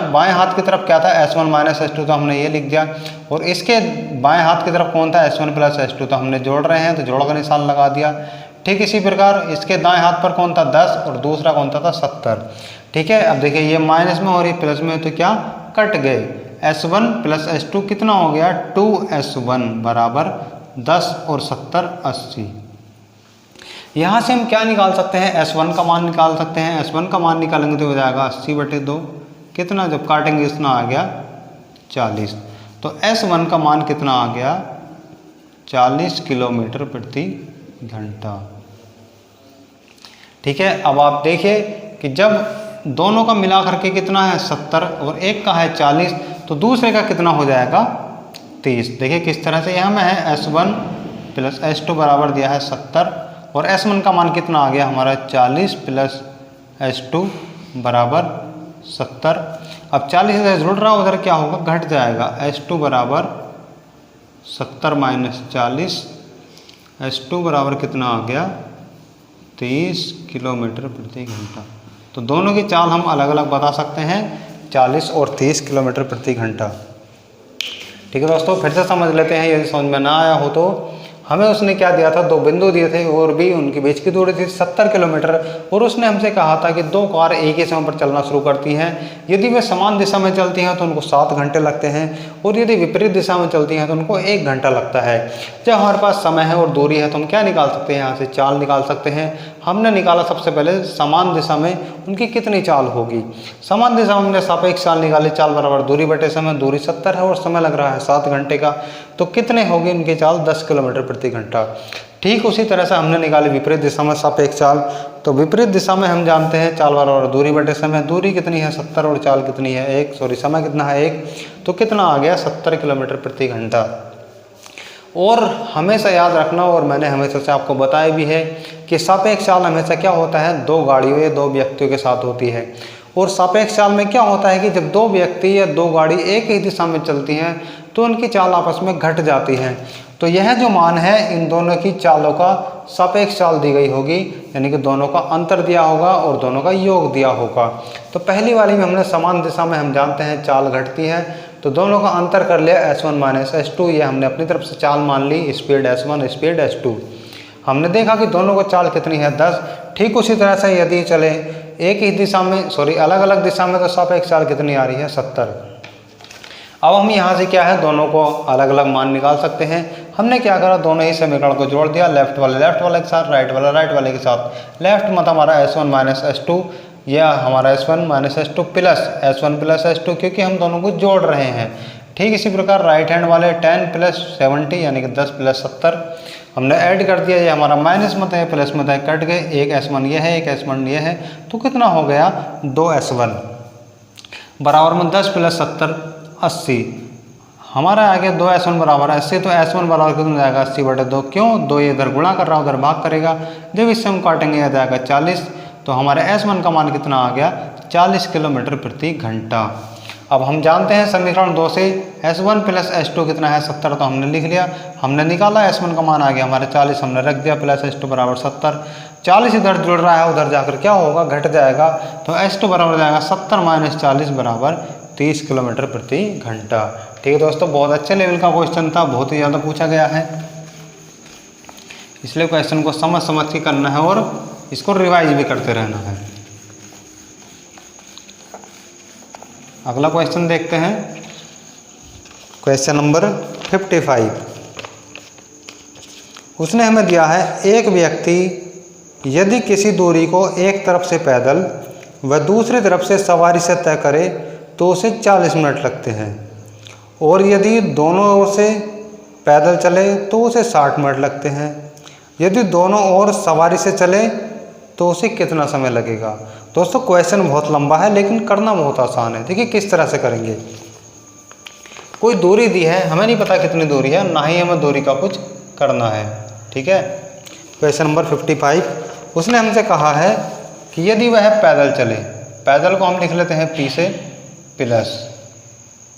बाएं हाथ की तरफ क्या था S1 माइनस S2, तो हमने ये लिख दिया, और इसके बाएं हाथ की तरफ कौन था S1 प्लस S2, तो हमने जोड़ रहे हैं तो जोड़ का निशान लगा दिया। ठीक इसी प्रकार इसके दाएं हाथ पर कौन था 10 और दूसरा कौन था 70। ठीक है, अब देखिए ये माइनस में और ये प्लस में, तो क्या कट गए, S1 प्लस S2 कितना हो गया 2S1 बराबर 10 और 70 80। यहाँ से हम क्या निकाल सकते हैं, S1 का मान निकाल सकते हैं। S1 का मान निकालेंगे तो हो जाएगा 80/2, कितना जब काटेंगे इतना आ गया 40। तो S1 का मान कितना आ गया 40 किलोमीटर प्रति घंटा। ठीक है, अब आप देखिए कि जब दोनों का मिला करके कितना है 70 और एक का है 40, तो दूसरे का कितना हो जाएगा 30। देखिए किस तरह से, यहाँ में है S1 प्लस S2 बराबर दिया है 70, और S1 का मान कितना आ गया हमारा 40 प्लस S2 बराबर 70। अब 40 से जुड़ रहा उधर क्या होगा, घट जाएगा, S2 बराबर 70 माइनस 40, S2 बराबर कितना आ गया 30 किलोमीटर प्रति घंटा। तो दोनों की चाल हम अलग अलग बता सकते हैं, 40 और 30 किलोमीटर प्रति घंटा। ठीक है दोस्तों, फिर से समझ लेते हैं, यदि समझ में ना आया हो तो। हमें उसने क्या दिया था, दो बिंदु दिए थे और भी उनके बीच की दूरी थी 70 किलोमीटर, और उसने हमसे कहा था कि दो कार एक ही समय पर चलना शुरू करती हैं। यदि वे समान दिशा में चलती हैं तो उनको 7 घंटे लगते हैं, और यदि विपरीत दिशा में चलती हैं तो उनको 1 घंटा लगता है। जब हमारे पास समय है और दूरी है तो हम क्या निकाल सकते हैं, यहाँ से चाल निकाल सकते हैं। हमने निकाला सबसे पहले समान दिशा में उनकी कितनी चाल होगी। समान दिशा में हमने सापेक्ष चाल निकाली, चाल बराबर दूरी बटे समय, दूरी 70 है और समय लग रहा है 7 घंटे का, तो कितने होगी उनकी चाल 10 किलोमीटर प्रति घंटा। ठीक उसी तरह से हमने निकाली विपरीत दिशा में सापेक्ष चाल, तो विपरीत दिशा में हम जानते हैं चाल बराबर दूरी बटे समय, दूरी कितनी है 70 और चाल कितनी है 1, समय कितना है 1, तो कितना आ गया 70 किलोमीटर प्रति घंटा। और हमेशा याद रखना, और मैंने हमेशा से आपको बताया भी है कि सापेक्ष चाल हमेशा क्या होता है, दो गाड़ियों या दो व्यक्तियों के साथ होती है। और सापेक्ष चाल में क्या होता है कि जब दो व्यक्ति या दो गाड़ी एक ही दिशा में चलती हैं तो उनकी चाल आपस में घट जाती है। तो यह जो मान है इन दोनों की चालों का सापेक्ष चाल दी गई होगी, यानी कि दोनों का अंतर दिया होगा और दोनों का योग दिया होगा। तो पहली वाली में हमने समान दिशा में हम जानते हैं चाल घटती है, तो दोनों का अंतर कर लिया S1 माइनस S2, ये हमने अपनी तरफ से चाल मान ली, स्पीड S1 स्पीड S2। हमने देखा कि दोनों को चाल कितनी है 10। ठीक उसी तरह से यदि चले एक ही दिशा में अलग अलग दिशा में, तो सापेक्ष चाल कितनी आ रही है 70। अब हम यहाँ से क्या है, दोनों को अलग अलग मान निकाल सकते हैं। हमने क्या करा, दोनों ही समीकरण को जोड़ दिया, लेफ्ट वाले के साथ, राइट वाले के साथ। लेफ्ट मत हमारा S1 माइनस S2, या हमारा S1 minus S2 plus S1 plus S2, क्योंकि हम दोनों को जोड़ रहे हैं। ठीक इसी प्रकार राइट हैंड वाले 10 प्लस 70 यानी कि 10 प्लस 70 हमने ऐड कर दिया। ये हमारा माइनस मत है प्लस मत है, कट गए, एक S1 ये है, एक S1 ये है, तो कितना हो गया 2S1 बराबर में 10 प्लस 70 80। हमारा आ गया 2s1 बराबर 80, तो s1 बराबर कितना जाएगा 80/2। क्यों? 2 ये इधर गुणा कर रहा है, उधर भाग करेगा। जब इससे हम काटेंगे आ जाएगा 40, तो हमारे s1 का मान कितना आ गया 40 किलोमीटर प्रति घंटा। अब हम जानते हैं समीकरण 2 से s1 प्लस s2 कितना है 70, तो हमने लिख लिया। हमने निकाला s1 का मान आ गया हमारे 40, हमने रख दिया, प्लस s2 बराबर 70। 40 इधर जुड़ रहा है, उधर जाकर क्या होगा घट जाएगा, तो s2 बराबर जाएगा 70 माइनस 40 बराबर 30 किलोमीटर प्रति घंटा। ठीक है दोस्तों, बहुत अच्छे लेवल का क्वेश्चन था, बहुत ही ज़्यादा पूछा गया है, इसलिए क्वेश्चन को समझ समझ के करना है और इसको रिवाइज भी करते रहना है। अगला क्वेश्चन देखते हैं, क्वेश्चन नंबर 55। उसने हमें दिया है एक व्यक्ति यदि किसी दूरी को एक तरफ से पैदल व दूसरी तरफ से सवारी से तय करे तो उसे 40 मिनट लगते हैं, और यदि दोनों ओर से पैदल चले तो उसे 60 मिनट लगते हैं। यदि दोनों ओर सवारी से चले तो उसे कितना समय लगेगा। दोस्तों क्वेश्चन बहुत लंबा है लेकिन करना बहुत आसान है। देखिए किस तरह से करेंगे। कोई दूरी दी है, हमें नहीं पता कितनी दूरी है, ना ही हमें दूरी का कुछ करना है। ठीक है, क्वेश्चन नंबर 55। उसने हमसे कहा है कि यदि वह पैदल चले, पैदल को हम लिख लेते हैं p से प्लस,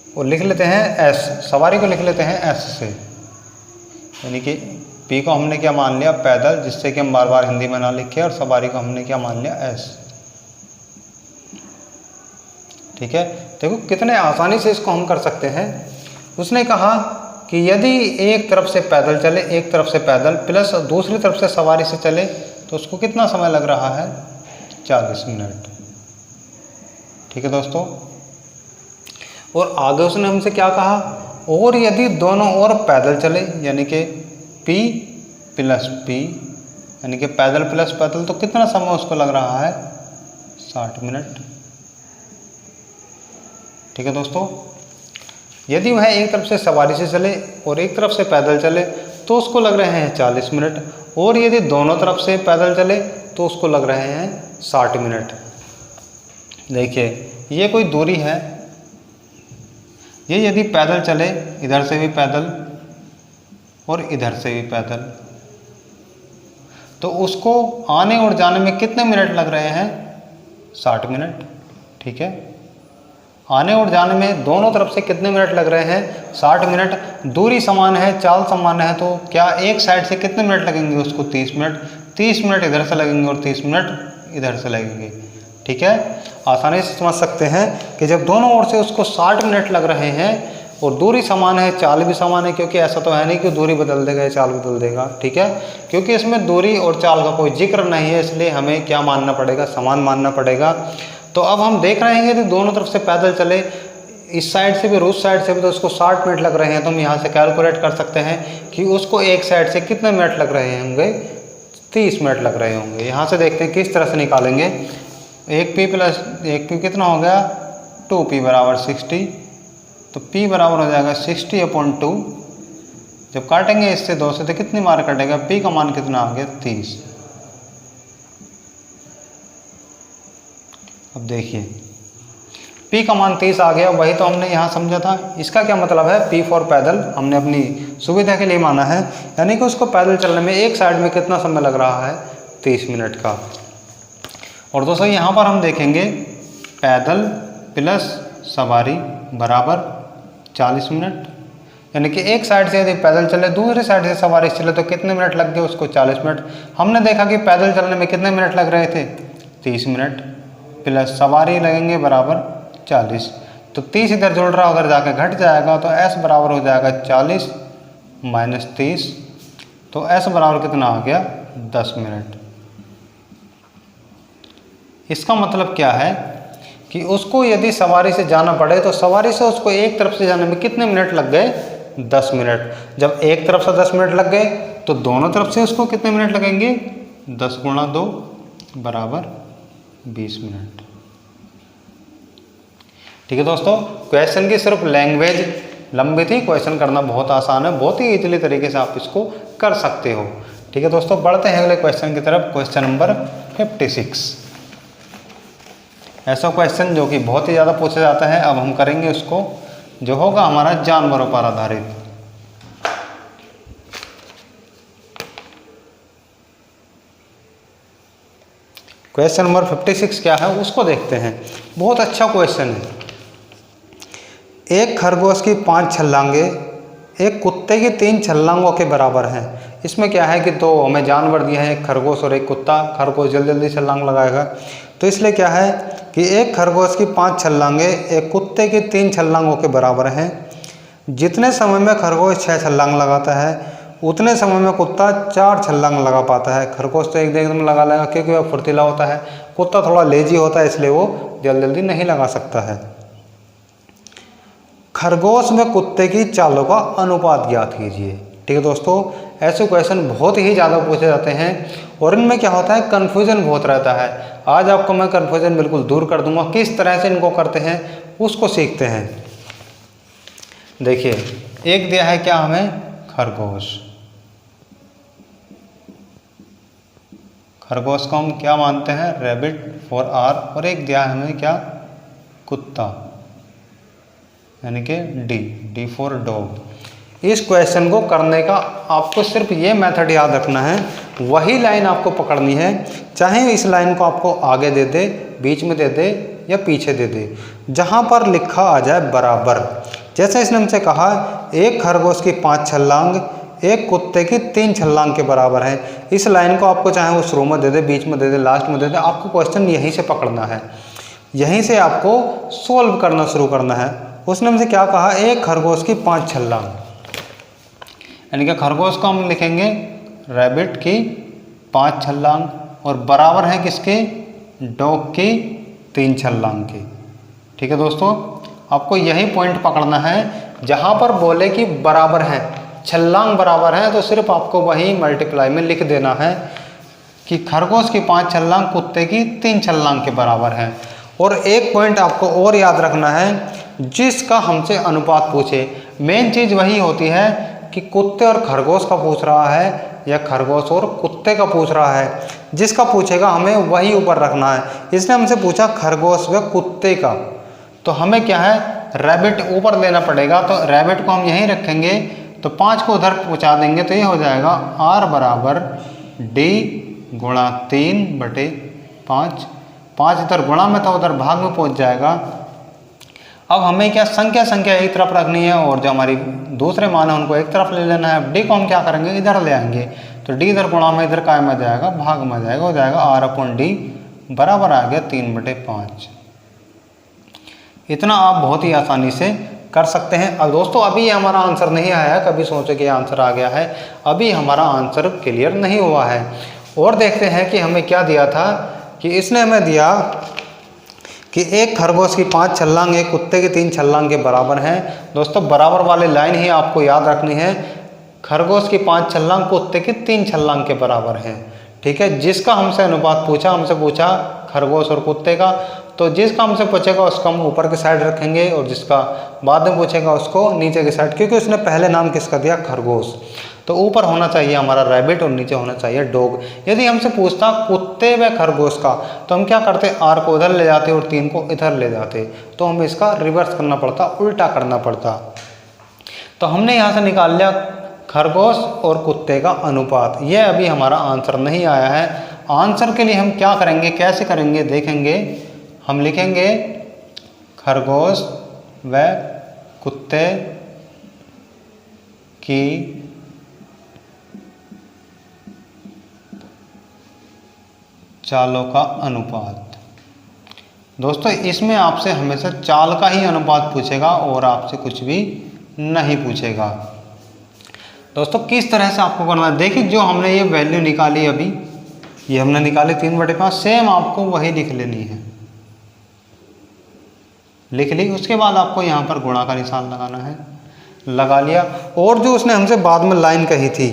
और लिख लेते हैं s, सवारी को लिख लेते हैं s से, यानी कि p को हमने क्या मान लिया पैदल, जिससे कि हम बार बार हिंदी में ना लिखे, और सवारी को हमने क्या मान लिया s। ठीक है, देखो कितने आसानी से इसको हम कर सकते हैं। उसने कहा कि यदि एक तरफ से पैदल चले, एक तरफ से पैदल प्लस दूसरी तरफ से सवारी से चले, तो उसको कितना समय लग रहा है 40 मिनट। ठीक है दोस्तों, और आगे उसने हमसे क्या कहा, और यदि दोनों ओर पैदल चले, यानी कि p प्लस p, यानी कि पैदल प्लस पैदल, तो कितना समय उसको लग रहा है 60 मिनट। ठीक है दोस्तों, यदि वह एक तरफ से सवारी से चले और एक तरफ से पैदल चले तो उसको लग रहे हैं 40 मिनट, और यदि दोनों तरफ से पैदल चले तो उसको लग रहे हैं 60 मिनट। देखिए ये कोई दूरी है, ये यदि पैदल चले, इधर से भी पैदल और इधर से भी पैदल, तो उसको आने और जाने में कितने मिनट लग रहे हैं 60 मिनट। ठीक है, आने और जाने में दोनों तरफ से कितने मिनट लग रहे हैं 60 मिनट। दूरी समान है, चाल समान है, तो क्या एक साइड से कितने मिनट लगेंगे उसको 30 मिनट, 30 मिनट इधर से लगेंगे और 30 मिनट इधर से लगेंगे। ठीक है, आसानी से समझ सकते हैं कि जब दोनों ओर से उसको 60 मिनट लग रहे हैं और दूरी समान है, चाल भी समान है, क्योंकि ऐसा तो है नहीं कि दूरी बदल देगा या चाल बदल देगा। ठीक है, क्योंकि इसमें दूरी और चाल का कोई जिक्र नहीं है, इसलिए हमें क्या मानना पड़ेगा, समान मानना पड़ेगा। तो अब हम देख रहे हैं कि दोनों तरफ से पैदल चले, इस साइड से भी और उस साइड से भी, तो उसको 60 मिनट लग रहे हैं। तो हम यहाँ से कैलकुलेट कर सकते हैं कि उसको एक साइड से कितने मिनट लग रहे होंगे, 30 मिनट लग रहे होंगे। यहाँ से देखते हैं किस तरह से निकालेंगे। एक p प्लस एक p कितना हो गया 2p बराबर 60, तो p बराबर हो जाएगा 60/2। जब काटेंगे इससे 2 से तो कितनी मार कटेगा, p का मान कितना आ गया 30। अब देखिए p का मान 30 आ गया, वही तो हमने यहाँ समझा था। इसका क्या मतलब है, p फॉर पैदल हमने अपनी सुविधा के लिए माना है, यानी कि उसको पैदल चलने में एक साइड में कितना समय लग रहा है 30 मिनट का। और दोस्तों यहाँ पर हम देखेंगे पैदल प्लस सवारी बराबर 40 मिनट, यानी कि एक साइड से यदि पैदल चले, दूसरी साइड से सवारी से चले, तो कितने मिनट लग गए उसको 40 मिनट। हमने देखा कि पैदल चलने में कितने मिनट लग रहे थे 30 मिनट, प्लस सवारी लगेंगे बराबर 40, तो 30 इधर जुड़ रहा उधर जाकर घट जाएगा, तो s बराबर हो जाएगा 40 माइनस 30, तो s बराबर कितना आ गया 10 मिनट। इसका मतलब क्या है कि उसको यदि सवारी से जाना पड़े तो सवारी से उसको एक तरफ से जाने में कितने मिनट लग गए 10 मिनट। जब एक तरफ से 10 मिनट लग गए तो दोनों तरफ से उसको कितने मिनट लगेंगे 10 गुणा 2 बराबर 20 मिनट। ठीक है दोस्तों, क्वेश्चन की सिर्फ लैंग्वेज लंबी थी, क्वेश्चन करना बहुत आसान है, बहुत ही इजीली तरीके से आप इसको कर सकते हो। ठीक है दोस्तों, बढ़ते हैं अगले क्वेश्चन की तरफ। क्वेश्चन नंबर 56, ऐसा क्वेश्चन जो कि बहुत ही ज़्यादा पूछा जाता है, अब हम करेंगे उसको। जो होगा हमारा जानवरों पर आधारित। क्वेश्चन नंबर 56 क्या है उसको देखते हैं। बहुत अच्छा क्वेश्चन है। एक खरगोश की 5 छलांगे एक कुत्ते की 3 छलांगों के बराबर हैं। इसमें क्या है कि दो हमें जानवर दिए हैं, एक खरगोश और एक कुत्ता। खरगोश जल्दी जल्दी छलांग लगाएगा, तो इसलिए क्या है कि एक खरगोश की 5 छलांगे एक कुत्ते की 3 छलांगों के बराबर हैं। जितने समय में खरगोश 6 छलांग लगाता है उतने समय में कुत्ता 4 छलांग लगा पाता है। खरगोश तो एक दिन में लगा लेगा क्योंकि वह फुर्तीला होता है, कुत्ता थोड़ा लेजी होता है इसलिए वो जल्दी जल्दी नहीं लगा सकता है। खरगोश व कुत्ते की चालों का अनुपात ज्ञात कीजिए। ठीक है दोस्तों, ऐसे क्वेश्चन बहुत ही ज़्यादा पूछे जाते हैं और इनमें क्या होता है कन्फ्यूजन बहुत रहता है। आज आपको मैं कन्फ्यूजन बिल्कुल दूर कर दूंगा। किस तरह से इनको करते हैं उसको सीखते हैं। देखिए, एक दिया है क्या हमें खरगोश। खरगोश को हम क्या मानते हैं रैबिट फॉर आर, और एक दिया है हमें क्या कुत्ता यानी कि डी फॉर डॉग। इस क्वेश्चन को करने का आपको सिर्फ ये मेथड याद रखना है, वही लाइन आपको पकड़नी है, चाहे इस लाइन को आपको आगे दे दे, बीच में दे दे या पीछे दे दे, जहाँ पर लिखा आ जाए बराबर। जैसे इसने हमसे कहा एक खरगोश की 5 छलांग एक कुत्ते की 3 छलांग के बराबर है। इस लाइन को आपको चाहे वो शुरू में दे दे, बीच में दे दे, लास्ट में दे दे, आपको क्वेश्चन यहीं से पकड़ना है, यहीं से आपको सोल्व करना शुरू करना है। उसने हमसे क्या कहा एक खरगोश की 5 छलांग, यानी कि खरगोश को हम लिखेंगे रैबिट की 5 छलांग और बराबर है किसके डॉग की 3 छलांग की। ठीक है दोस्तों, आपको यही पॉइंट पकड़ना है, जहाँ पर बोले कि बराबर है, छलांग बराबर है, तो सिर्फ आपको वही मल्टीप्लाई में लिख देना है कि खरगोश की 5 छलांग कुत्ते की 3 छलांग के बराबर है। और एक पॉइंट आपको और याद रखना है, जिसका हमसे अनुपात पूछे, मेन चीज़ वही होती है कि कुत्ते और खरगोश का पूछ रहा है या खरगोश और कुत्ते का पूछ रहा है, जिसका पूछेगा हमें वही ऊपर रखना है। इसने हमसे पूछा खरगोश व कुत्ते का, तो हमें क्या है रैबिट ऊपर लेना पड़ेगा, तो रैबिट को हम यहीं रखेंगे, तो 5 को उधर पहुँचा देंगे, तो ये हो जाएगा R बराबर D गुणा 3/5। 5 इधर गुणा में था उधर भाग में पहुँच जाएगा। अब हमें क्या संख्या एक तरफ रखनी है और जो हमारी दूसरे मान है उनको एक तरफ ले लेना है। डी को हम क्या करेंगे इधर ले आएंगे, तो डी इधर गुणा में इधर काय में जाएगा भाग में जाएगा, हो जाएगा R/D बराबर आ गया 3/5। इतना आप बहुत ही आसानी से कर सकते हैं। अब दोस्तों अभी हमारा आंसर नहीं आया, कभी सोचे कि आंसर आ गया है, अभी हमारा आंसर क्लियर नहीं हुआ है। और देखते हैं कि हमें क्या दिया था, कि इसने हमें दिया कि एक खरगोश की 5 छलांग एक कुत्ते की 3 छलांग के बराबर हैं। दोस्तों बराबर वाली लाइन ही आपको याद रखनी है, खरगोश की 5 छलांग कुत्ते की 3 छलांग के बराबर हैं। ठीक है, जिसका हमसे अनुपात पूछा, हमसे पूछा खरगोश और कुत्ते का, तो जिसका हमसे पूछेगा उसको हम ऊपर की साइड रखेंगे और जिसका बाद में पूछेगा उसको नीचे की साइड, क्योंकि उसने पहले नाम किसका दिया खरगोश, तो ऊपर होना चाहिए हमारा रैबिट और नीचे होना चाहिए डॉग। यदि हमसे पूछता कुत्ते व खरगोश का, तो हम क्या करते R को उधर ले जाते और 3 को इधर ले जाते, तो हमें इसका रिवर्स करना पड़ता, उल्टा करना पड़ता। तो हमने यहाँ से निकाल लिया खरगोश और कुत्ते का अनुपात। यह अभी हमारा आंसर नहीं आया है। आंसर के लिए हम क्या करेंगे, कैसे करेंगे देखेंगे। हम लिखेंगे खरगोश व कुत्ते की चालों का अनुपात। दोस्तों इसमें आपसे हमेशा चाल का ही अनुपात पूछेगा और आपसे कुछ भी नहीं पूछेगा। दोस्तों किस तरह से आपको करना है, देखिए जो हमने ये वैल्यू निकाली अभी, ये हमने निकाली 3/5, सेम आपको वही लिख लेनी है। लिख ली, उसके बाद आपको यहाँ पर गुणा का निशान लगाना है, लगा लिया। और जो उसने हमसे बाद में लाइन कही थी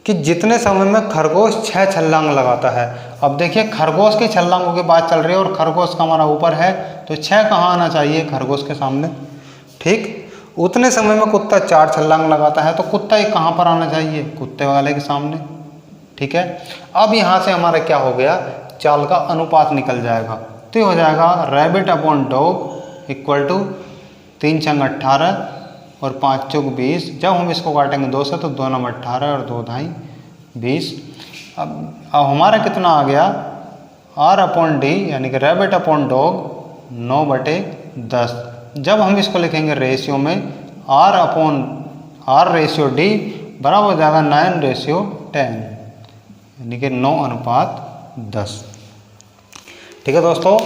कि जितने समय में खरगोश 6 छलांग लगाता है, अब देखिए खरगोश की छलांगों की बात चल रही है और खरगोश का हमारा ऊपर है, तो 6 कहाँ आना चाहिए खरगोश के सामने। ठीक, उतने समय में कुत्ता 4 छलांग लगाता है, तो कुत्ता एक कहाँ पर आना चाहिए कुत्ते वाले के सामने। ठीक है, अब यहाँ से हमारा क्या हो गया, चाल का अनुपात निकल जाएगा, तो हो जाएगा rabbit upon dog equal to 3 छंग 18 और 5 चौक 20। जब हम इसको काटेंगे 2 से तो 2 नम 18 और 2 ढाई 20। अब हमारा कितना आ गया, R/D यानी कि रैबिट अपॉन डॉग 9/10। जब हम इसको लिखेंगे रेशियो में R/D बराबर हो जाएगा 9:10 यानी कि 9:10। ठीक है दोस्तों,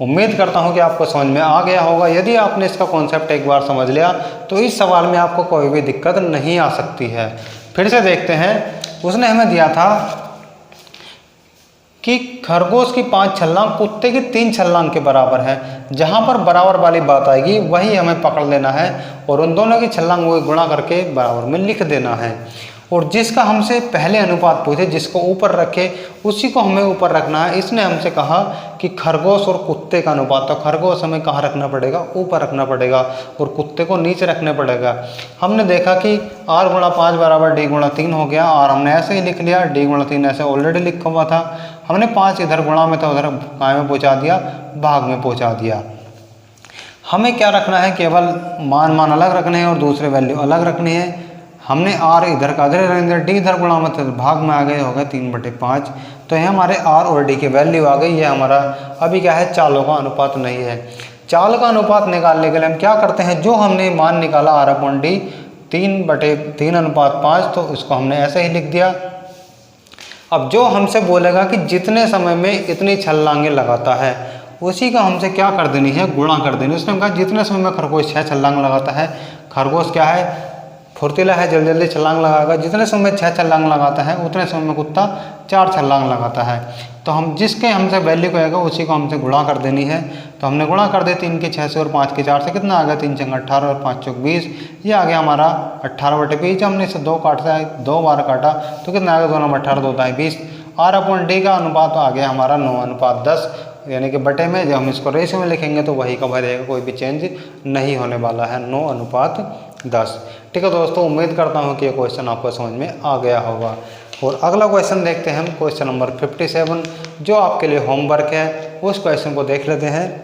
उम्मीद करता हूं कि आपको समझ में आ गया होगा। यदि आपने इसका कॉन्सेप्ट एक बार समझ लिया तो इस सवाल में आपको कोई भी दिक्कत नहीं आ सकती है। फिर से देखते हैं, उसने हमें दिया था कि खरगोश की 5 छलांग कुत्ते की 3 छलांग के बराबर है। जहां पर बराबर वाली बात आएगी वही हमें पकड़ लेना है और उन दोनों की छलांग वो गुणा करके बराबर में लिख देना है। और जिसका हमसे पहले अनुपात पूछे, जिसको ऊपर रखे उसी को हमें ऊपर रखना है। इसने हमसे कहा कि खरगोश और कुत्ते का अनुपात, तो खरगोश हमें कहाँ रखना पड़ेगा, ऊपर रखना पड़ेगा और कुत्ते को नीचे रखने पड़ेगा। हमने देखा कि R/5 बराबर D/3 हो गया और हमने ऐसे ही लिख लिया, D/3 ऐसे ऑलरेडी लिखा हुआ था। हमने 5 इधर गुणा में था उधर काय में पहुँचा दिया, भाग में पहुँचा दिया। हमें क्या रखना है, केवल मान अलग रखने हैं और दूसरे वैल्यू अलग रखनी है। हमने R इधर का इधर रखेंगे, D इधर गुणा में भाग में आ गए, हो गया 3/5। तो ये हमारे R और D की वैल्यू आ गई। ये हमारा अभी क्या है, चालों का अनुपात नहीं है। चाल का अनुपात निकालने के लिए हम क्या करते हैं, जो हमने मान निकाला R/D 3/3:5, तो इसको हमने ऐसे ही लिख दिया। अब जो हमसे बोलेगा कि जितने समय में इतनी छलांगें लगाता है, उसी का हमसे क्या कर देनी है, गुणा कर देनी। उसने कहा जितने समय में खरगोश 6 छलांग लगाता है, खरगोश क्या है, फुर्तीला है, जल्दी जल्दी छलांग लगाएगा। जितने समय में 6 छलांग लगाता है उतने समय में कुत्ता 4 छलांग लगाता है। तो हम जिसके हमसे वैल्यू कहेगा उसी को हमसे गुणा कर देनी है। तो हमने गुणा कर दी 3 की 6 से और 5 की 4 से, कितना आ गया, 3 छंग 18 और 5 चौक 20। ये आ गया हमारा 18/20। जब हमने इसे 2 काटा, 2 बार काटा तो कितना आ गया, 2 नम 18 2 ढाई 20। R/D का अनुपात आ गया हमारा 9:10 यानी कि बटे में। जब हम इसको रेशियो में लिखेंगे तो वही का वही रहेगा, कोई भी चेंज नहीं होने वाला है, 9:10। ठीक है दोस्तों, उम्मीद करता हूँ कि ये क्वेश्चन आपको समझ में आ गया होगा। और अगला क्वेश्चन देखते हैं हम, क्वेश्चन नंबर 57 जो आपके लिए होमवर्क है। उस क्वेश्चन को देख लेते हैं।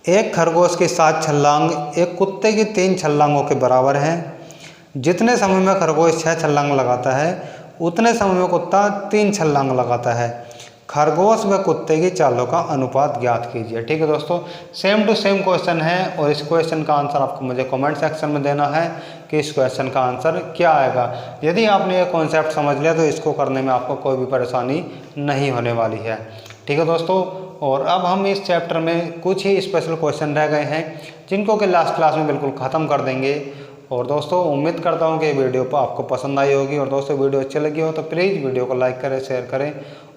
एक खरगोश की 7 छलांग एक कुत्ते की 3 छलांगों के बराबर है। जितने समय में खरगोश 6 छलांग लगाता है उतने समय में कुत्ता 3 छलांग लगाता है। खरगोश व कुत्ते की चालों का अनुपात ज्ञात कीजिए। ठीक है दोस्तों, सेम टू सेम क्वेश्चन है और इस क्वेश्चन का आंसर आपको मुझे कमेंट सेक्शन में देना है कि इस क्वेश्चन का आंसर क्या आएगा। यदि आपने ये कॉन्सेप्ट समझ लिया तो इसको करने में आपको कोई भी परेशानी नहीं होने वाली है। ठीक है दोस्तों, और अब हम इस चैप्टर में कुछ ही स्पेशल क्वेश्चन रह गए हैं जिनको कि लास्ट क्लास में बिल्कुल ख़त्म कर देंगे। और दोस्तों उम्मीद करता हूँ कि वीडियो पर आपको पसंद आई होगी। और दोस्तों वीडियो अच्छी लगी हो तो प्लीज़ वीडियो को लाइक करें, शेयर करें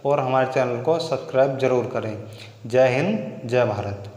और हमारे चैनल को सब्सक्राइब जरूर करें। जय हिंद, जय भारत।